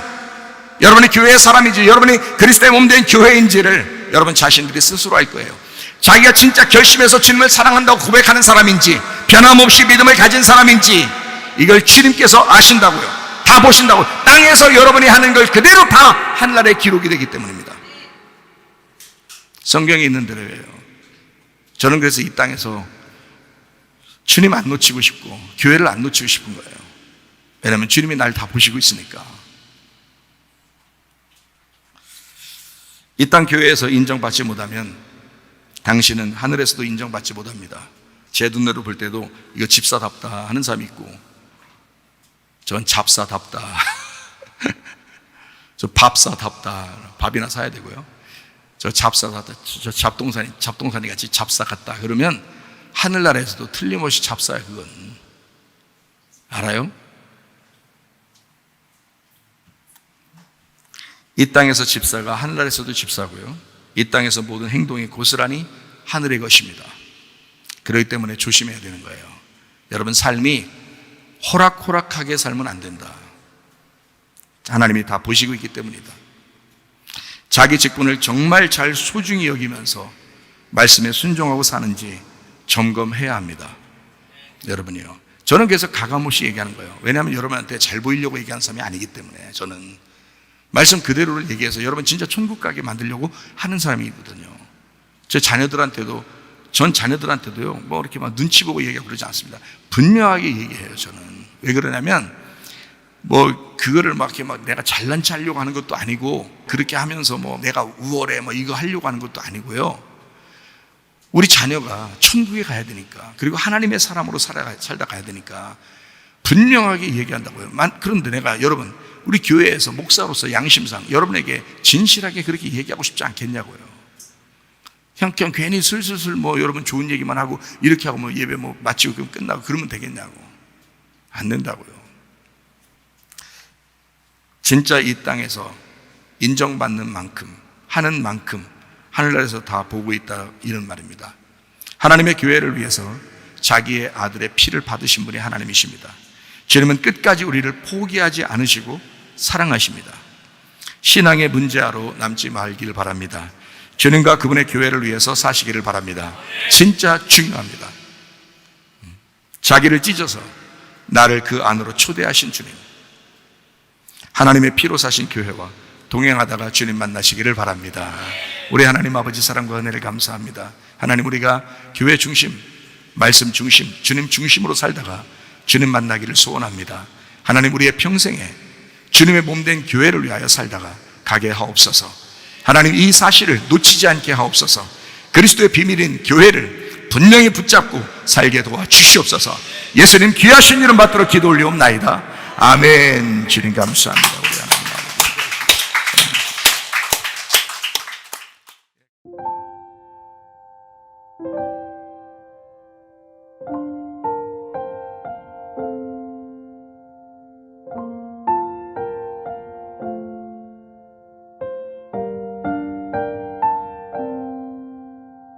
여러분이 교회의 사람인지, 여러분이 그리스도의 몸 된 교회인지를 여러분 자신들이 스스로 알 거예요. 자기가 진짜 결심해서 주님을 사랑한다고 고백하는 사람인지, 변함없이 믿음을 가진 사람인지, 이걸 주님께서 아신다고요. 다 보신다고. 땅에서 여러분이 하는 걸 그대로 다 하늘나라에 기록이 되기 때문입니다. 성경에 있는 대로예요. 저는 그래서 이 땅에서 주님 안 놓치고 싶고 교회를 안 놓치고 싶은 거예요. 왜냐하면 주님이 날 다 보시고 있으니까. 이 땅 교회에서 인정받지 못하면 당신은 하늘에서도 인정받지 못합니다. 제 눈으로 볼 때도 이거 집사답다 하는 사람이 있고, 전 잡사답다 저 밥사답다, 밥이나 사야 되고요. 저 잡사답다, 저 잡동사니 같이 잡사 같다 그러면 하늘나라에서도 틀림없이 잡사야. 그건 알아요? 이 땅에서 집사가 하늘나라에서도 집사고요, 이 땅에서 모든 행동이 고스란히 하늘의 것입니다. 그렇기 때문에 조심해야 되는 거예요. 여러분 삶이 호락호락하게 살면 안 된다. 하나님이 다 보시고 있기 때문이다. 자기 직분을 정말 잘 소중히 여기면서 말씀에 순종하고 사는지 점검해야 합니다. 여러분이요, 저는 그래서 가감없이 얘기하는 거예요. 왜냐하면 여러분한테 잘 보이려고 얘기하는 사람이 아니기 때문에. 저는 말씀 그대로를 얘기해서 여러분 진짜 천국 가게 만들려고 하는 사람이거든요. 전 자녀들한테도요, 뭐 이렇게 막 눈치 보고 얘기하고 그러지 않습니다. 분명하게 얘기해요. 저는 왜 그러냐면 뭐 그거를 막 이렇게 막 내가 잘난 체 하려고 하는 것도 아니고, 그렇게 하면서 뭐 내가 우월해 뭐 이거 하려고 하는 것도 아니고요. 우리 자녀가 천국에 가야 되니까, 그리고 하나님의 사람으로 살다 가야 되니까 분명하게 얘기한다고요. 그런데 내가 여러분 우리 교회에서 목사로서 양심상 여러분에게 진실하게 그렇게 얘기하고 싶지 않겠냐고요. 그냥 괜히 슬슬슬 뭐 여러분 좋은 얘기만 하고 이렇게 하고 뭐 예배 뭐 마치고 끝나고 그러면 되겠냐고. 안 된다고요. 진짜 이 땅에서 인정받는 만큼 하는 만큼 하늘나라에서 다 보고 있다, 이런 말입니다. 하나님의 교회를 위해서 자기의 아들의 피를 받으신 분이 하나님이십니다. 주님은 끝까지 우리를 포기하지 않으시고 사랑하십니다. 신앙의 문제아로 남지 말기를 바랍니다. 주님과 그분의 교회를 위해서 사시기를 바랍니다. 진짜 중요합니다. 자기를 찢어서 나를 그 안으로 초대하신 주님, 하나님의 피로 사신 교회와 동행하다가 주님 만나시기를 바랍니다. 우리 하나님 아버지 사랑과 은혜를 감사합니다. 하나님, 우리가 교회 중심, 말씀 중심, 주님 중심으로 살다가 주님 만나기를 소원합니다. 하나님, 우리의 평생에 주님의 몸된 교회를 위하여 살다가 가게 하옵소서. 하나님, 이 사실을 놓치지 않게 하옵소서. 그리스도의 비밀인 교회를 분명히 붙잡고 살게 도와 주시옵소서. 예수님 귀하신 이름 받들어 기도 올리옵나이다. 아멘. 주님 감사합니다.